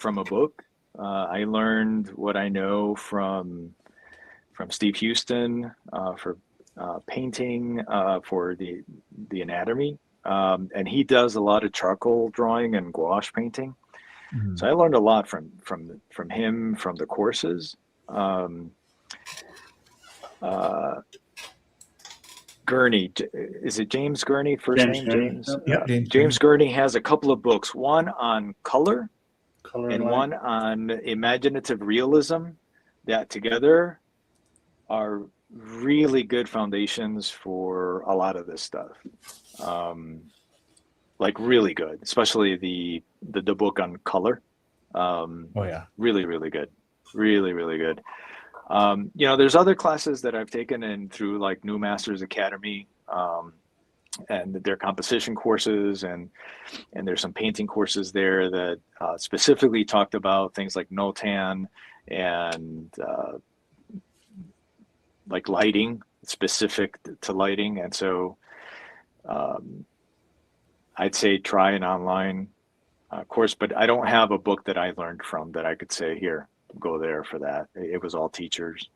a book. I learned what I know from Steve Houston for painting for the anatomy, and he does a lot of charcoal drawing and gouache painting. So I learned a lot from him, from the courses. Gurney, is it James Gurney? First name James. Yeah, James Gurney has a couple of books, one on color and light. one on imaginative realism, that together are really good foundations for a lot of this stuff. Like really good, especially the book on color. Really, really good. Really, really good. You know, there's other classes that I've taken in through like New Masters Academy, and their composition courses, and there's some painting courses there that specifically talked about things like notan and like lighting, specific to lighting. And so I'd say try an online course, but I don't have a book that I learned from that I could say, here, go there for that. It was all teachers.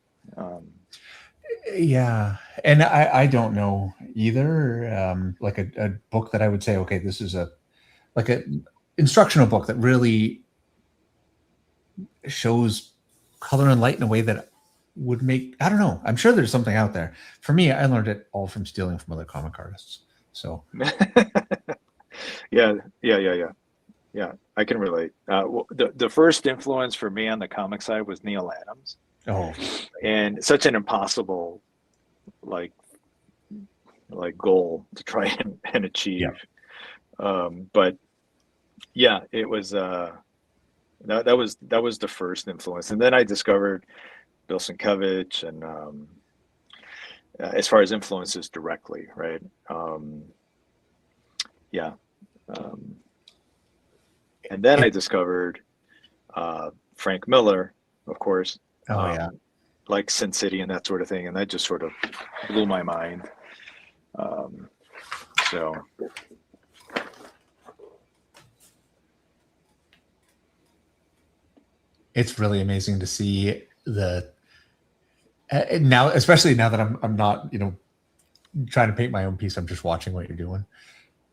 Yeah, and I don't know either. Like a book that I would say, okay, this is like a instructional book that really shows color and light in a way that would make, I don't know. I'm sure there's something out there. For me, I learned it all from stealing from other comic artists. So yeah, I can relate. The first influence for me on the comic side was Neil Adams. Oh, and such an impossible like goal to try and achieve. Yeah. But yeah, it was that was the first influence, and then I discovered Bill Sienkiewicz, and as far as influences directly, right? And then I discovered Frank Miller, of course. Like Sin City and that sort of thing, and that just sort of blew my mind. So it's really amazing to see the now, especially now that I'm not, you know, trying to paint my own piece. I'm just watching what you're doing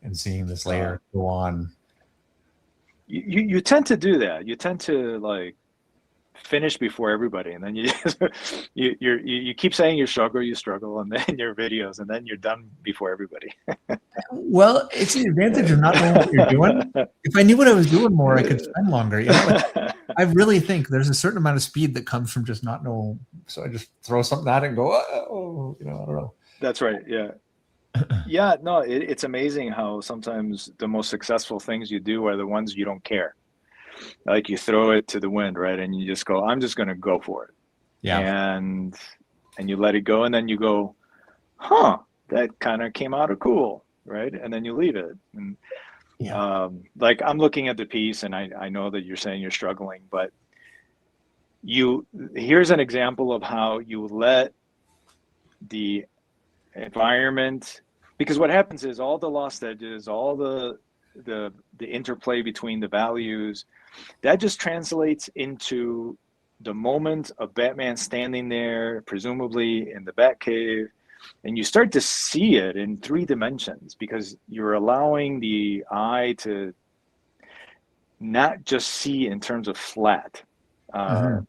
and seeing this layer go on. You tend to do that. You tend to like finish before everybody, and then you keep saying you struggle, and then your videos, and then you're done before everybody. Well, it's the advantage of not knowing what you're doing. If I knew what I was doing more, I could spend longer. You know, like, I really think there's a certain amount of speed that comes from just not knowing. So I just throw something at it and go, oh, you know, I don't know. That's right. Yeah. Yeah. No, it's amazing how sometimes the most successful things you do are the ones you don't care. Like you throw it to the wind, right? And you just go, I'm just going to go for it. Yeah. And you let it go. And then you go, that kind of came out cool. Right. And then you leave it. And like I'm looking at the piece, and I know that you're saying you're struggling, but here's an example of how you let the environment because what happens is all the lost edges, all the interplay between the values, that just translates into the moment of Batman standing there, presumably in the Batcave, and you start to see it in 3 dimensions because you're allowing the eye to not just see in terms of flat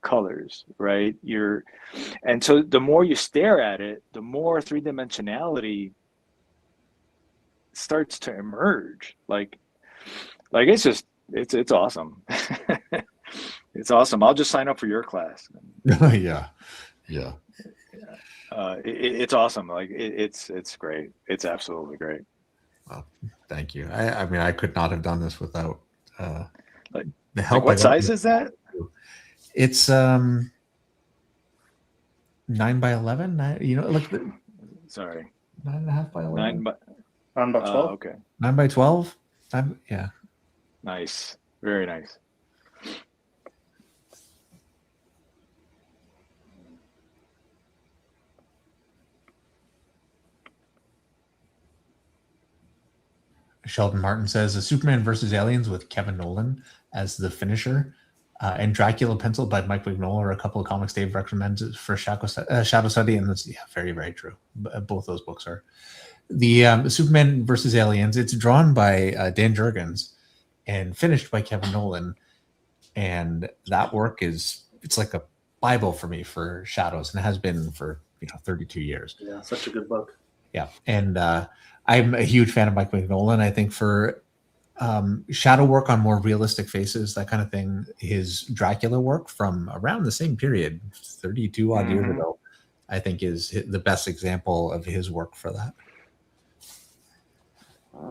colors, right? And so the more you stare at it, the more 3-dimensionality starts to emerge. Like it's awesome. It's awesome. I'll just sign up for your class. Yeah. It's awesome. Like it's great. It's absolutely great. Well, thank you. I mean, I could not have done this without Like, the help. what size is that? It's 9 by 11. Look. Sorry. 9.5 by 11. 9 by 12. Okay. 9 by 12. Yeah. Nice. Very nice. Sheldon Martin says a Superman versus Aliens with Kevin Nolan as the finisher, and Dracula penciled by Mike Mignola are a couple of comics Dave recommends for Shadow Study, and that's very, very true. Both those books are. The Superman versus Aliens, it's drawn by Dan Jurgens and finished by Kevin Nolan, and that work it's like a Bible for me for shadows, and it has been for 32 years. Yeah, such a good book. Yeah, and I'm a huge fan of Mike Mignola. I think for shadow work on more realistic faces, that kind of thing, his Dracula work from around the same period, 32 odd years ago, I think is the best example of his work for that.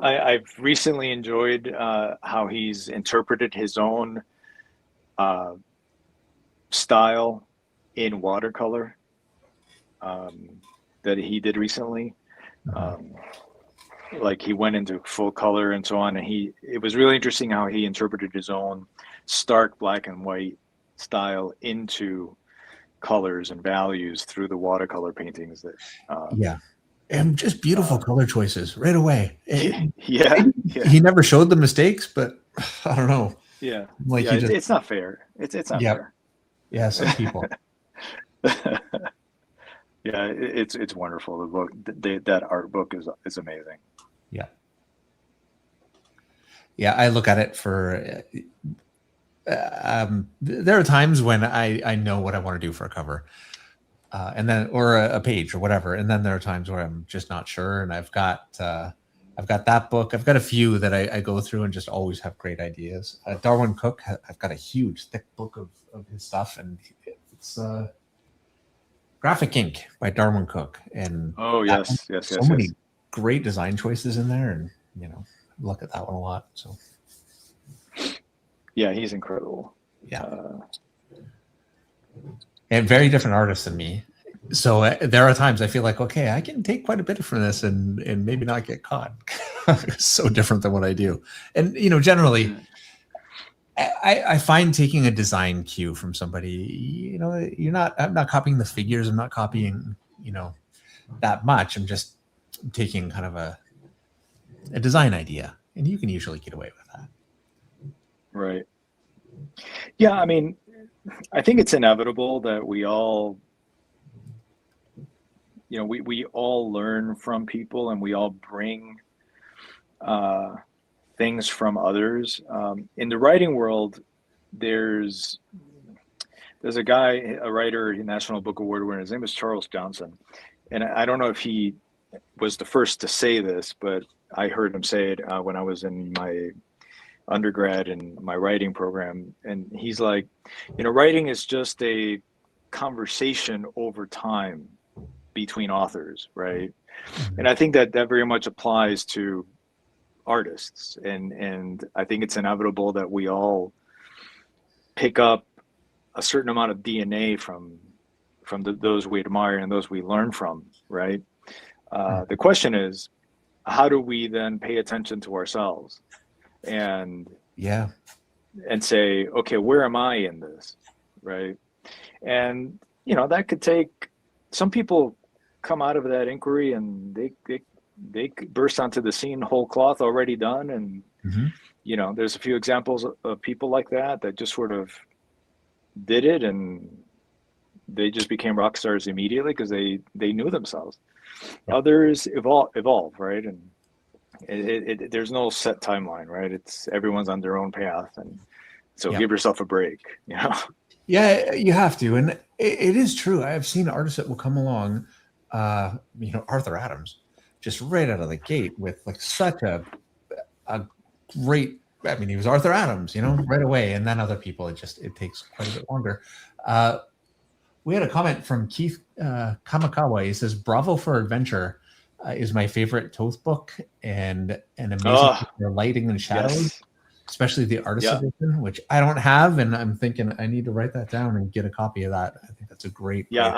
I've recently enjoyed how he's interpreted his own style in watercolor that he did recently. Like he went into full color and so on, and it was really interesting how he interpreted his own stark black and white style into colors and values through the watercolor paintings that and just beautiful color choices right away. He never showed the mistakes, but I don't know. It's not fair. It's not fair. Yeah, some people. Yeah, it's wonderful. The book, that art book is amazing. Yeah, I look at it for. There are times when I know what I want to do for a cover, and then or a page or whatever, and then there are times where I'm just not sure, and I've got that book. I've got a few that I go through and just always have great ideas. Darwin Cook, I've got a huge thick book of his stuff, and it's Graphic Ink by Darwin Cook, and so many great design choices in there, and look at that one a lot. So yeah, he's incredible. And very different artist than me. So there are times I feel like, okay, I can take quite a bit from this and maybe not get caught. It's so different than what I do. And generally I find taking a design cue from somebody, I'm not copying the figures, I'm not copying, that much. I'm just taking kind of a design idea, and you can usually get away with that. Right. Yeah, I mean, I think it's inevitable that we all, we all learn from people, and we all bring things from others. In the writing world, there's a guy, a writer, a National Book Award winner. His name is Charles Johnson, and I don't know if he was the first to say this, but I heard him say it when I was in my undergrad and my writing program. And he's like, writing is just a conversation over time between authors, right? And I think that very much applies to artists. And I think it's inevitable that we all pick up a certain amount of DNA from those we admire and those we learn from, right? The question is, how do we then pay attention to ourselves and say, okay, where am I in this, right? And that could take, some people come out of that inquiry and they burst onto the scene whole cloth already done, and Mhm. you know, there's a few examples of people like that just sort of did it, and they just became rock stars immediately because they knew themselves. Yeah. Others evolve, right? And there's no set timeline, right? It's everyone's on their own path, and so Yeah. give yourself a break, you know. Yeah, you have to, and it is true. I've seen artists that will come along, Arthur Adams, just right out of the gate with like such a great. I mean, he was Arthur Adams, right away, and then other people, it takes quite a bit longer. We had a comment from Keith Kamakawa. He says, "Bravo for Adventure is my favorite Toth book, and amazing for lighting and shadows." Yes. Especially the artist edition, which I don't have, and I'm thinking I need to write that down and get a copy of that. I think that's a great. Yeah,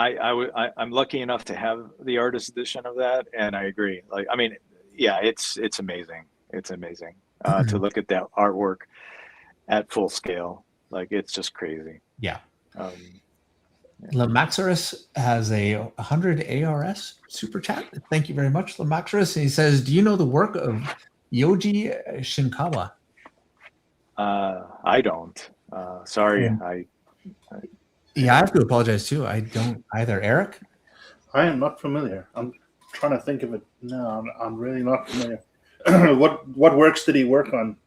I'm lucky enough to have the artist edition of that, and I agree. Like, I mean, yeah, it's amazing. It's amazing to look at that artwork at full scale. Like, it's just crazy. Yeah. Lamaxarus has a 100 ARS super chat. Thank you very much, Lamaxarus. And he says, "Do you know the work of Yoji Shinkawa?" I don't. Sorry. Yeah, I have to apologize too. I don't either. Eric? I am not familiar. I'm trying to think of it. No, I'm really not familiar. What works did he work on?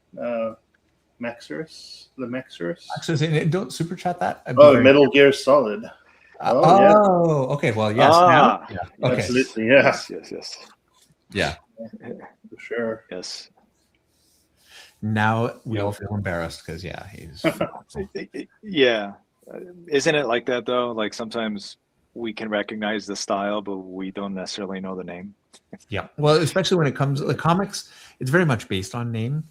Maxarus? The Maxarus? Maxarus, don't super chat that. Metal Gear Solid. Yeah. Okay. Well, yes. Now? Yeah. Okay. Absolutely. Yeah. Yes. Yeah. For sure. Yes. Now we all feel embarrassed because he's yeah. Isn't it like that though? Like sometimes we can recognize the style, but we don't necessarily know the name. Yeah. Well, especially when it comes to the comics, it's very much based on name.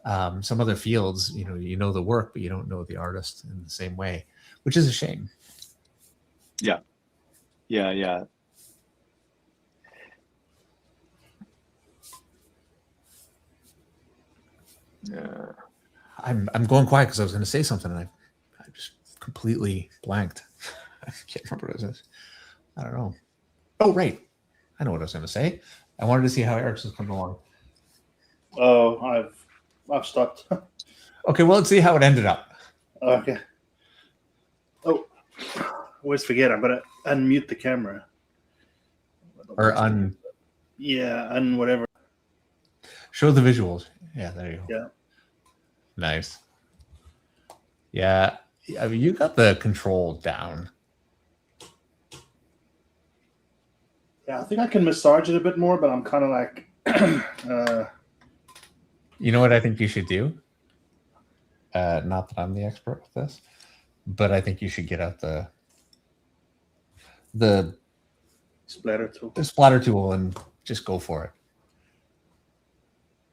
Some other fields, you know the work, but you don't know the artist in the same way, which is a shame. Yeah. I'm going quiet because I was going to say something and I just completely blanked. I can't remember what it was. I don't know. Oh, right. I know what I was going to say. I wanted to see how Eric's is coming along. Oh, I've stopped. Okay, well, let's see how it ended up. Okay. Oh, always forget. I'm gonna unmute the camera. Or whatever. Show the visuals. Yeah, there you go. Yeah. Nice. Yeah, I mean, you got the control down. Yeah, I think I can massage it a bit more, but I'm kind of like. You know what I think you should do? Not that I'm the expert with this, but I think you should get out the splatter tool. The splatter tool and just go for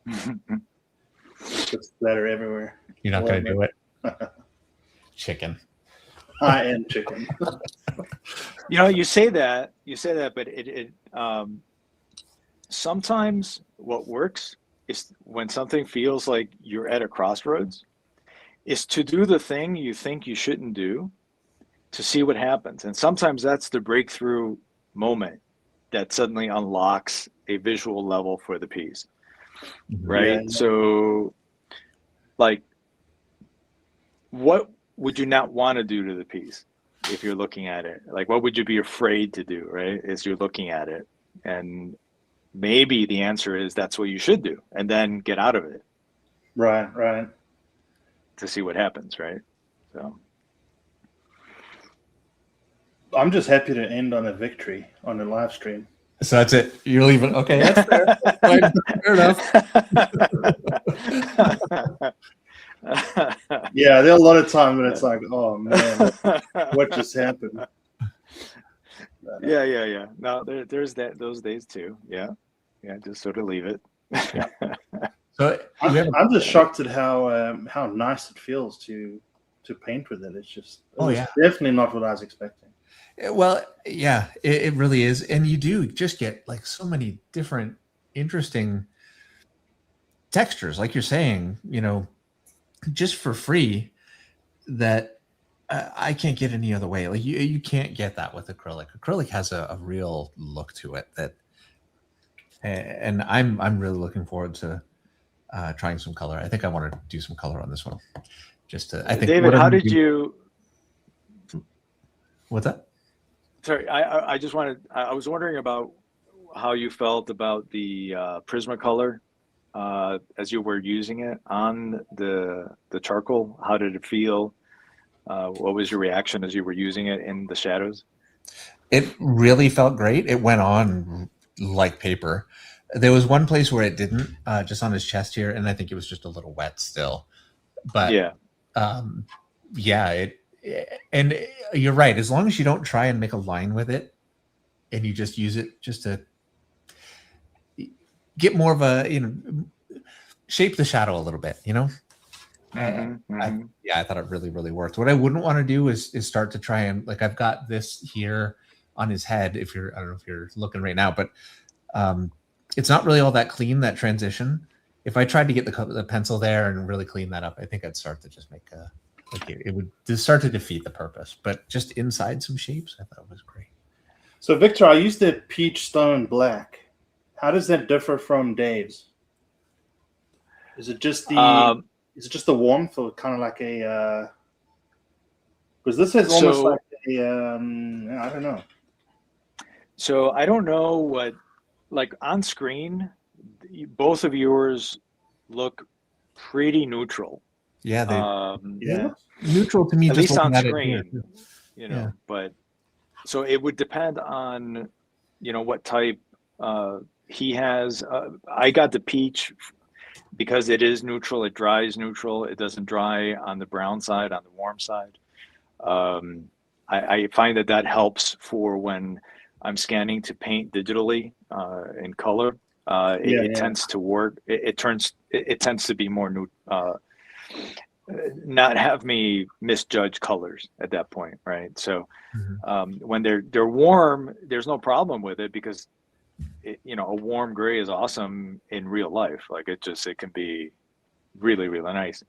it. Put splatter everywhere. You're not going to do it? Chicken. I am chicken. You say that, but it sometimes what works is when something feels like you're at a crossroads, is to do the thing you think you shouldn't do to see what happens. And sometimes that's the breakthrough moment that suddenly unlocks a visual level for the piece. Right? Yeah. So, like, what would you not want to do to the piece if you're looking at it? Like, what would you be afraid to do, right, as you're looking at it? And maybe the answer is that's what you should do, and then get out of it. Right. To see what happens, right? So I'm just happy to end on a victory on the live stream. So that's it. You're leaving. Okay, that's fair. Fair enough. Yeah, there are a lot of times when it's like, oh man, what just happened? Yeah. No, there's those days too. Yeah. Just sort of leave it. Yeah. So I'm just shocked at how nice it feels to paint with it. It's just definitely not what I was expecting. Well, yeah, it really is, and you do just get like so many different, interesting textures, like you're saying, just for free. That I can't get any other way. Like you can't get that with acrylic. Acrylic has a real look to it that And I'm really looking forward to trying some color. I think I want to do some color on this one. Just to, I think. David, how did you? What's that? Sorry, I just wanted. I was wondering about how you felt about the Prismacolor as you were using it on the charcoal. How did it feel? What was your reaction as you were using it in the shadows? It really felt great. It went on like paper. There was one place where it didn't, just on his chest here, and I think it was just a little wet still. But yeah, yeah, and you're right. As long as you don't try and make a line with it, and you just use it just to get more of a, shape the shadow a little bit, I thought it really, really worked. What I wouldn't want to do is start to try and, like, I've got this here on his head. I don't know if you're looking right now, but it's not really all that clean, that transition. If I tried to get the pencil there and really clean that up, I think I'd start to just make it would just start to defeat the purpose. But just inside some shapes, I thought it was great. So Victor, I used the peach stone black. How does that differ from Dave's? Is it just the warmth, or kind of like a? Because this is almost like a. I don't know. So I don't know what, like, on screen, both of yours look pretty neutral. Yeah, Yeah. Neutral to me, at just least on looking at it screen, here. Yeah. But so it would depend on, what type he has. I got the peach because it is neutral. It dries neutral. It doesn't dry on the brown side, on the warm side. I find that helps for when I'm scanning to paint digitally in color. It tends to work. It tends to be more not have me misjudge colors at that point, right? So when they're warm, there's no problem with it, because a warm gray is awesome in real life. Like, it can be really, really nice.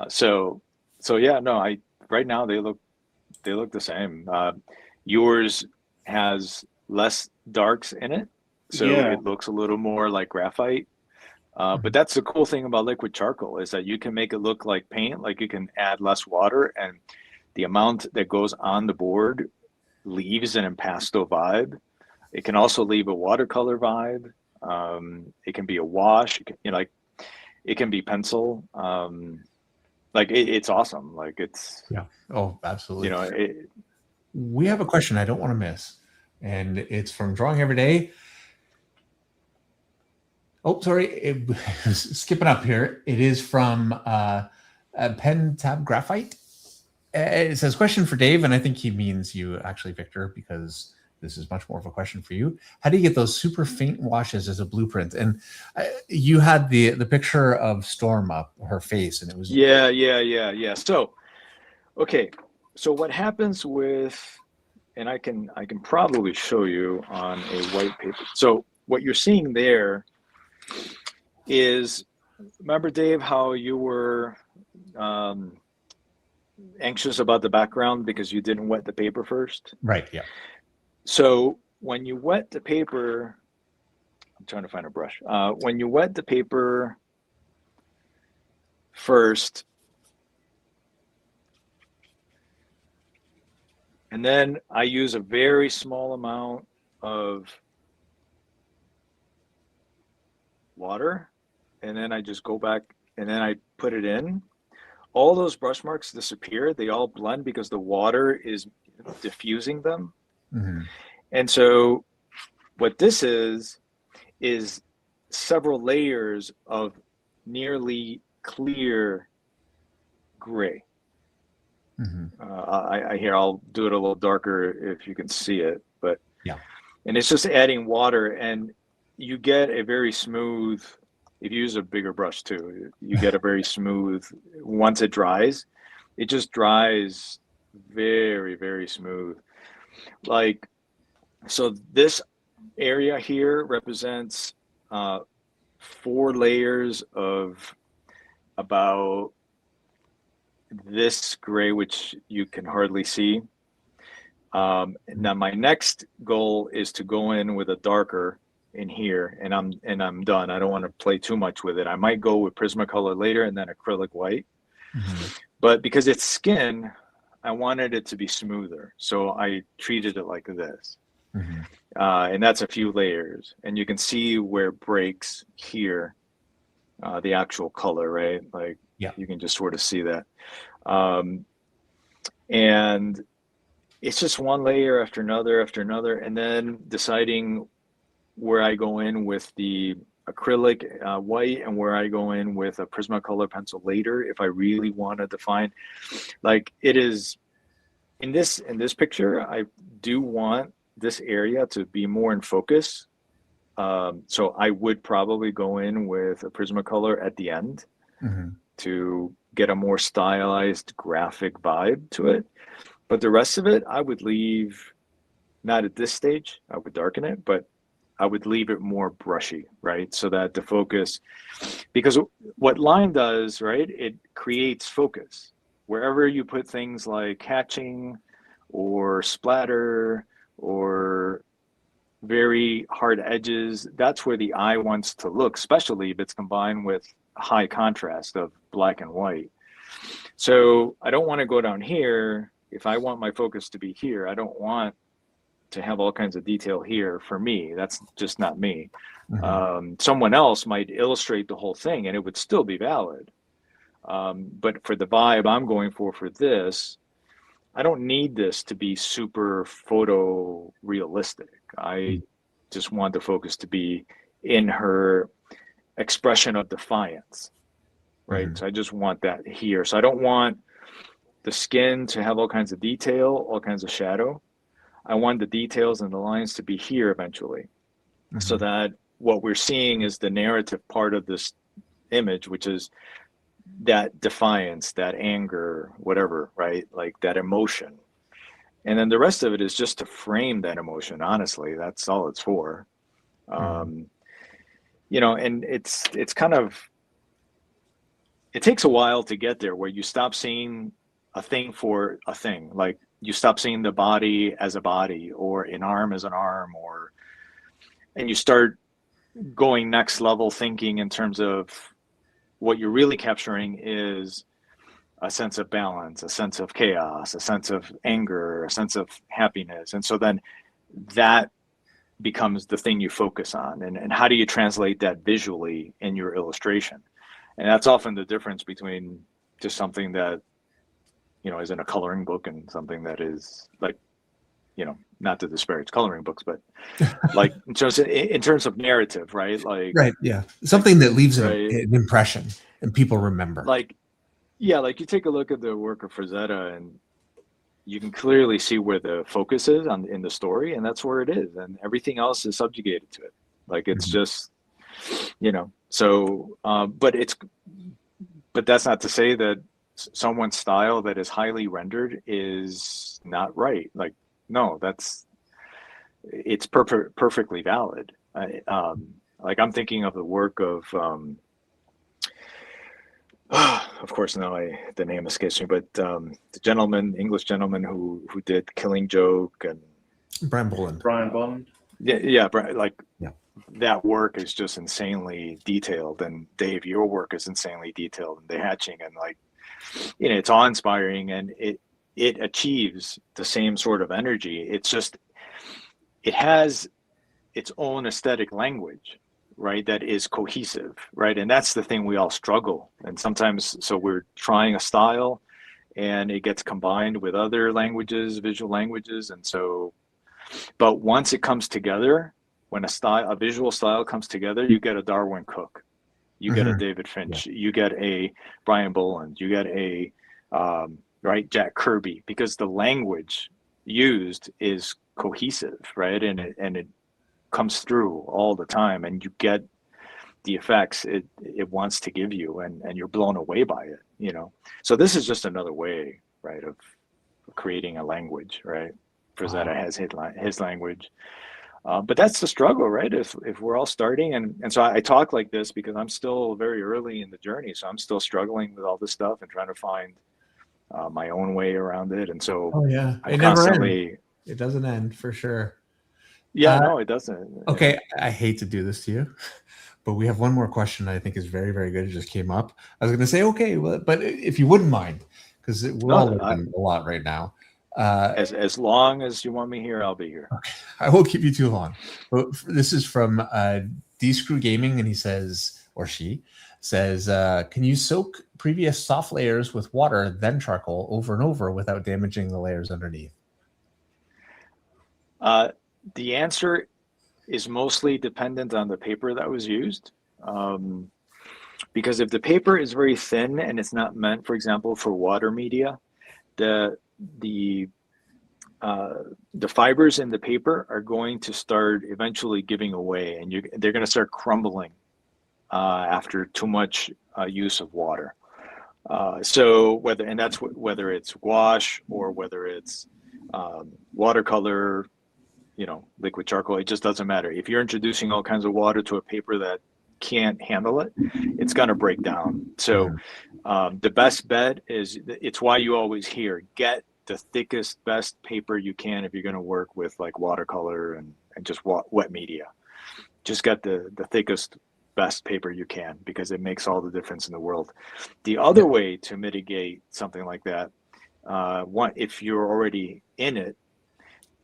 So yeah, no, right now they look the same. Yours has less darks in it, so it looks a little more like graphite. But that's the cool thing about liquid charcoal, is that you can make it look like paint. Like, you can add less water, and the amount that goes on the board leaves an impasto vibe. It can also leave a watercolor vibe. It can be a wash. It can be pencil. It's awesome. Like, it's absolutely. We have a question I don't want to miss, and it's from Drawing Every Day. Oh, sorry, skipping up here. It is from Pen Tab Graphite. It says, question for Dave, and I think he means you, actually, Victor, because this is much more of a question for you. How do you get those super faint washes as a blueprint? And you had the picture of Storm up, her face, and it was yeah. So, okay, so what happens with, and I can probably show you on a white paper. So what you're seeing there is, remember, Dave, how you were anxious about the background because you didn't wet the paper first? Right, yeah. So when you wet the paper, I'm trying to find a brush. When you wet the paper first, and then I use a very small amount of water, and then I just go back and then I put it in. All those brush marks disappear. They all blend because the water is diffusing them. Mm-hmm. And so what this is several layers of nearly clear gray. Mm-hmm. I'll do it a little darker if you can see it, but yeah. And it's just adding water, and you get a very smooth, if you use a bigger brush too, you get a very smooth, once it dries, it just dries very, very smooth. Like, so this area here represents 4 layers of about this gray, which you can hardly see. Now my next goal is to go in with a darker in here, and I'm done. I don't want to play too much with it. I might go with Prismacolor later and then acrylic white. But because it's skin, I wanted it to be smoother. So I treated it like this. And that's a few layers. And you can see where it breaks here, the actual color, right? Like you can just sort of see that. And it's just one layer after another, and then deciding where I go in with the acrylic white and where I go in with a Prismacolor pencil later if I really want to define. Like it is in this picture, I do want this area to be more in focus. So I would probably go in with a Prismacolor at the end to get a more stylized graphic vibe to it. But the rest of it, I would leave, not at this stage, I would darken it, but I would leave it more brushy, right? So that the focus, because what line does, right, it creates focus. Wherever you put things like hatching or splatter or very hard edges, that's where the eye wants to look, especially if it's combined with high contrast of black and white. So I don't want to go down here. If I want my focus to be here, I don't want to have all kinds of detail here. For me, that's just not me. Someone else might illustrate the whole thing and it would still be valid. But for the vibe I'm going for this, I don't need this to be super photo realistic. I just want the focus to be in her expression of defiance, right? So I just want that here. So I don't want the skin to have all kinds of detail, all kinds of shadow. I want the details and the lines to be here eventually, so that what we're seeing is the narrative part of this image, which is that defiance, that anger, whatever, right? Like that emotion. And then the rest of it is just to frame that emotion. Honestly, that's all it's for. You know, and it's kind of, it takes a while to get there where you stop seeing a thing for a thing. Like you stop seeing the body as a body or an arm as an arm, and you start going next level thinking in terms of what you're really capturing is a sense of balance, a sense of chaos, a sense of anger, a sense of happiness. And so then that becomes the thing you focus on. And how do you translate that visually in your illustration? And that's often the difference between just something that, you know, is in a coloring book and something that is like, you know, not to disparage coloring books, but like in terms of narrative, right? Like, right. Yeah. Something that leaves right, an impression and people remember. Like, yeah, like you take a look at the work of Frazetta and you can clearly see where the focus is in the story, and that's where it is. And everything else is subjugated to it. Like it's just, you know, so, but that's not to say that someone's style that is highly rendered is not right. Like, no, it's perfectly valid. Like I'm thinking of the work of course now the name escapes me, but the English gentleman who did Killing Joke and Brian Boland. That work is just insanely detailed, and Dave, your work is insanely detailed, and the hatching, and like, you know, it's awe-inspiring, and it achieves the same sort of energy. It's just, it has its own aesthetic language, right? That is cohesive, right? And that's the thing we all struggle. And sometimes, so we're trying a style and it gets combined with other languages, visual languages. And so, but once it comes together, when a visual style comes together, you get a Darwin Cook, you get a David Finch, you get a Brian Boland, you get a, right, Jack Kirby, because the language used is cohesive, right? And it comes through all the time, and you get the effects it wants to give you, and you're blown away by it, you know? So this is just another way, right, of creating a language, right? Frazetta has his language. But that's the struggle, right? If we're all starting, and so I talk like this because I'm still very early in the journey, so I'm still struggling with all this stuff and trying to find my own way around it. And so it constantly, it doesn't end for sure. Yeah, no, it doesn't. Okay, I hate to do this to you, but we have one more question I think is very, very good. It just came up. I was going to say, okay, well, but if you wouldn't mind, because we're all learning a lot right now. As long as you want me here, I'll be here. Okay. I won't keep you too long. But this is from D-Screw Gaming, and he says, or she says, can you soak previous soft layers with water, then charcoal over and over without damaging the layers underneath? The answer is mostly dependent on the paper that was used. Because if the paper is very thin and it's not meant, for example, for water media, the fibers in the paper are going to start eventually giving away, and they're going to start crumbling after too much use of water. So whether it's gouache or whether it's watercolor, liquid charcoal, it just doesn't matter. If you're introducing all kinds of water to a paper that can't handle it, it's going to break down. So the best bet is, it's why you always hear, get the thickest, best paper you can if you're going to work with like watercolor and just wet media. Just get the thickest, best paper you can, because it makes all the difference in the world. The other way to mitigate something like that, if you're already in it,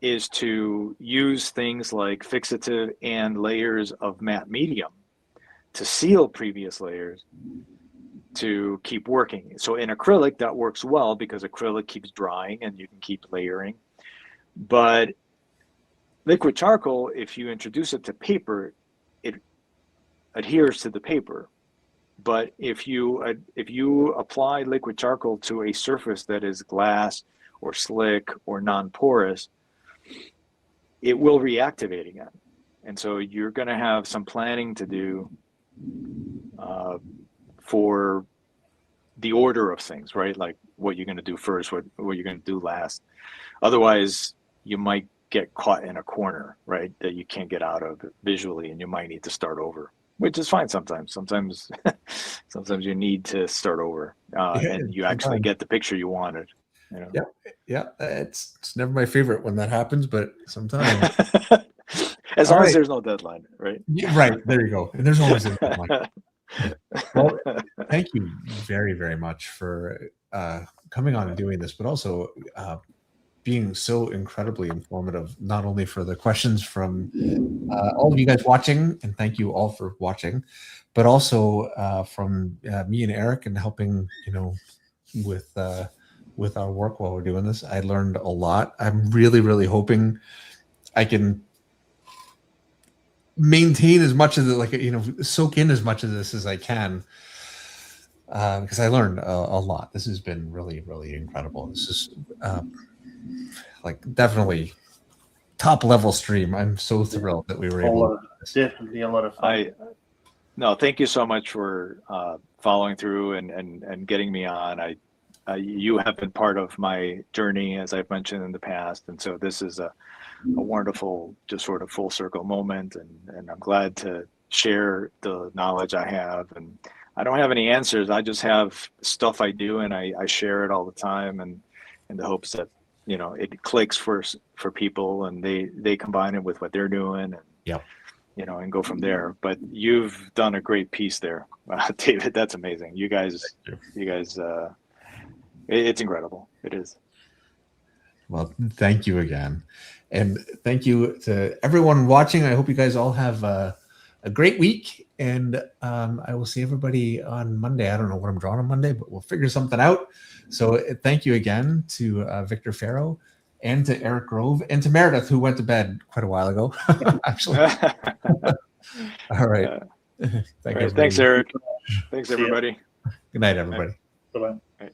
is to use things like fixative and layers of matte medium to seal previous layers to keep working. So in acrylic, that works well because acrylic keeps drying and you can keep layering. But liquid charcoal, if you introduce it to paper, it adheres to the paper. But if you apply liquid charcoal to a surface that is glass or slick or non-porous, it will reactivate again. And so you're going to have some planning to do for the order of things, right? Like what you're going to do first, what you're going to do last. Otherwise, you might get caught in a corner, right, that you can't get out of visually, and you might need to start over, which is fine sometimes. Sometimes you need to start over, and you actually get the picture you wanted. Yeah. It's never my favorite when that happens, but sometimes. As long as there's no deadline, right? Yeah, right. There you go. And there's always a deadline. Well, thank you very, very much for coming on and doing this, but also being so incredibly informative, not only for the questions from all of you guys watching, and thank you all for watching, but also from me and Eric, and helping, with our work while we're doing this. I learned a lot. I'm really, really hoping I can maintain as much of the, soak in as much of this as I can, because I learned a lot. This has been really, really incredible. This is definitely top level stream. I'm so thrilled that we were able to do this. Definitely a lot of fun. No, thank you so much for following through and getting me on. You have been part of my journey, as I've mentioned in the past, and so this is a wonderful, just sort of full circle moment, and I'm glad to share the knowledge I have. And I don't have any answers. I just have stuff I do, and I share it all the time, and in the hopes that it clicks for people, and they combine it with what they're doing, and and go from there. But you've done a great piece there, David. That's amazing. You guys, it's incredible. It is. Well, thank you again. And thank you to everyone watching. I hope you guys all have a great week. And I will see everybody on Monday. I don't know what I'm drawing on Monday, but we'll figure something out. So thank you again to Viktor Farro, and to Eric Grove, and to Meredith, who went to bed quite a while ago, actually. All right. Thanks, Eric. Thanks, everybody. Good night, everybody. Bye-bye.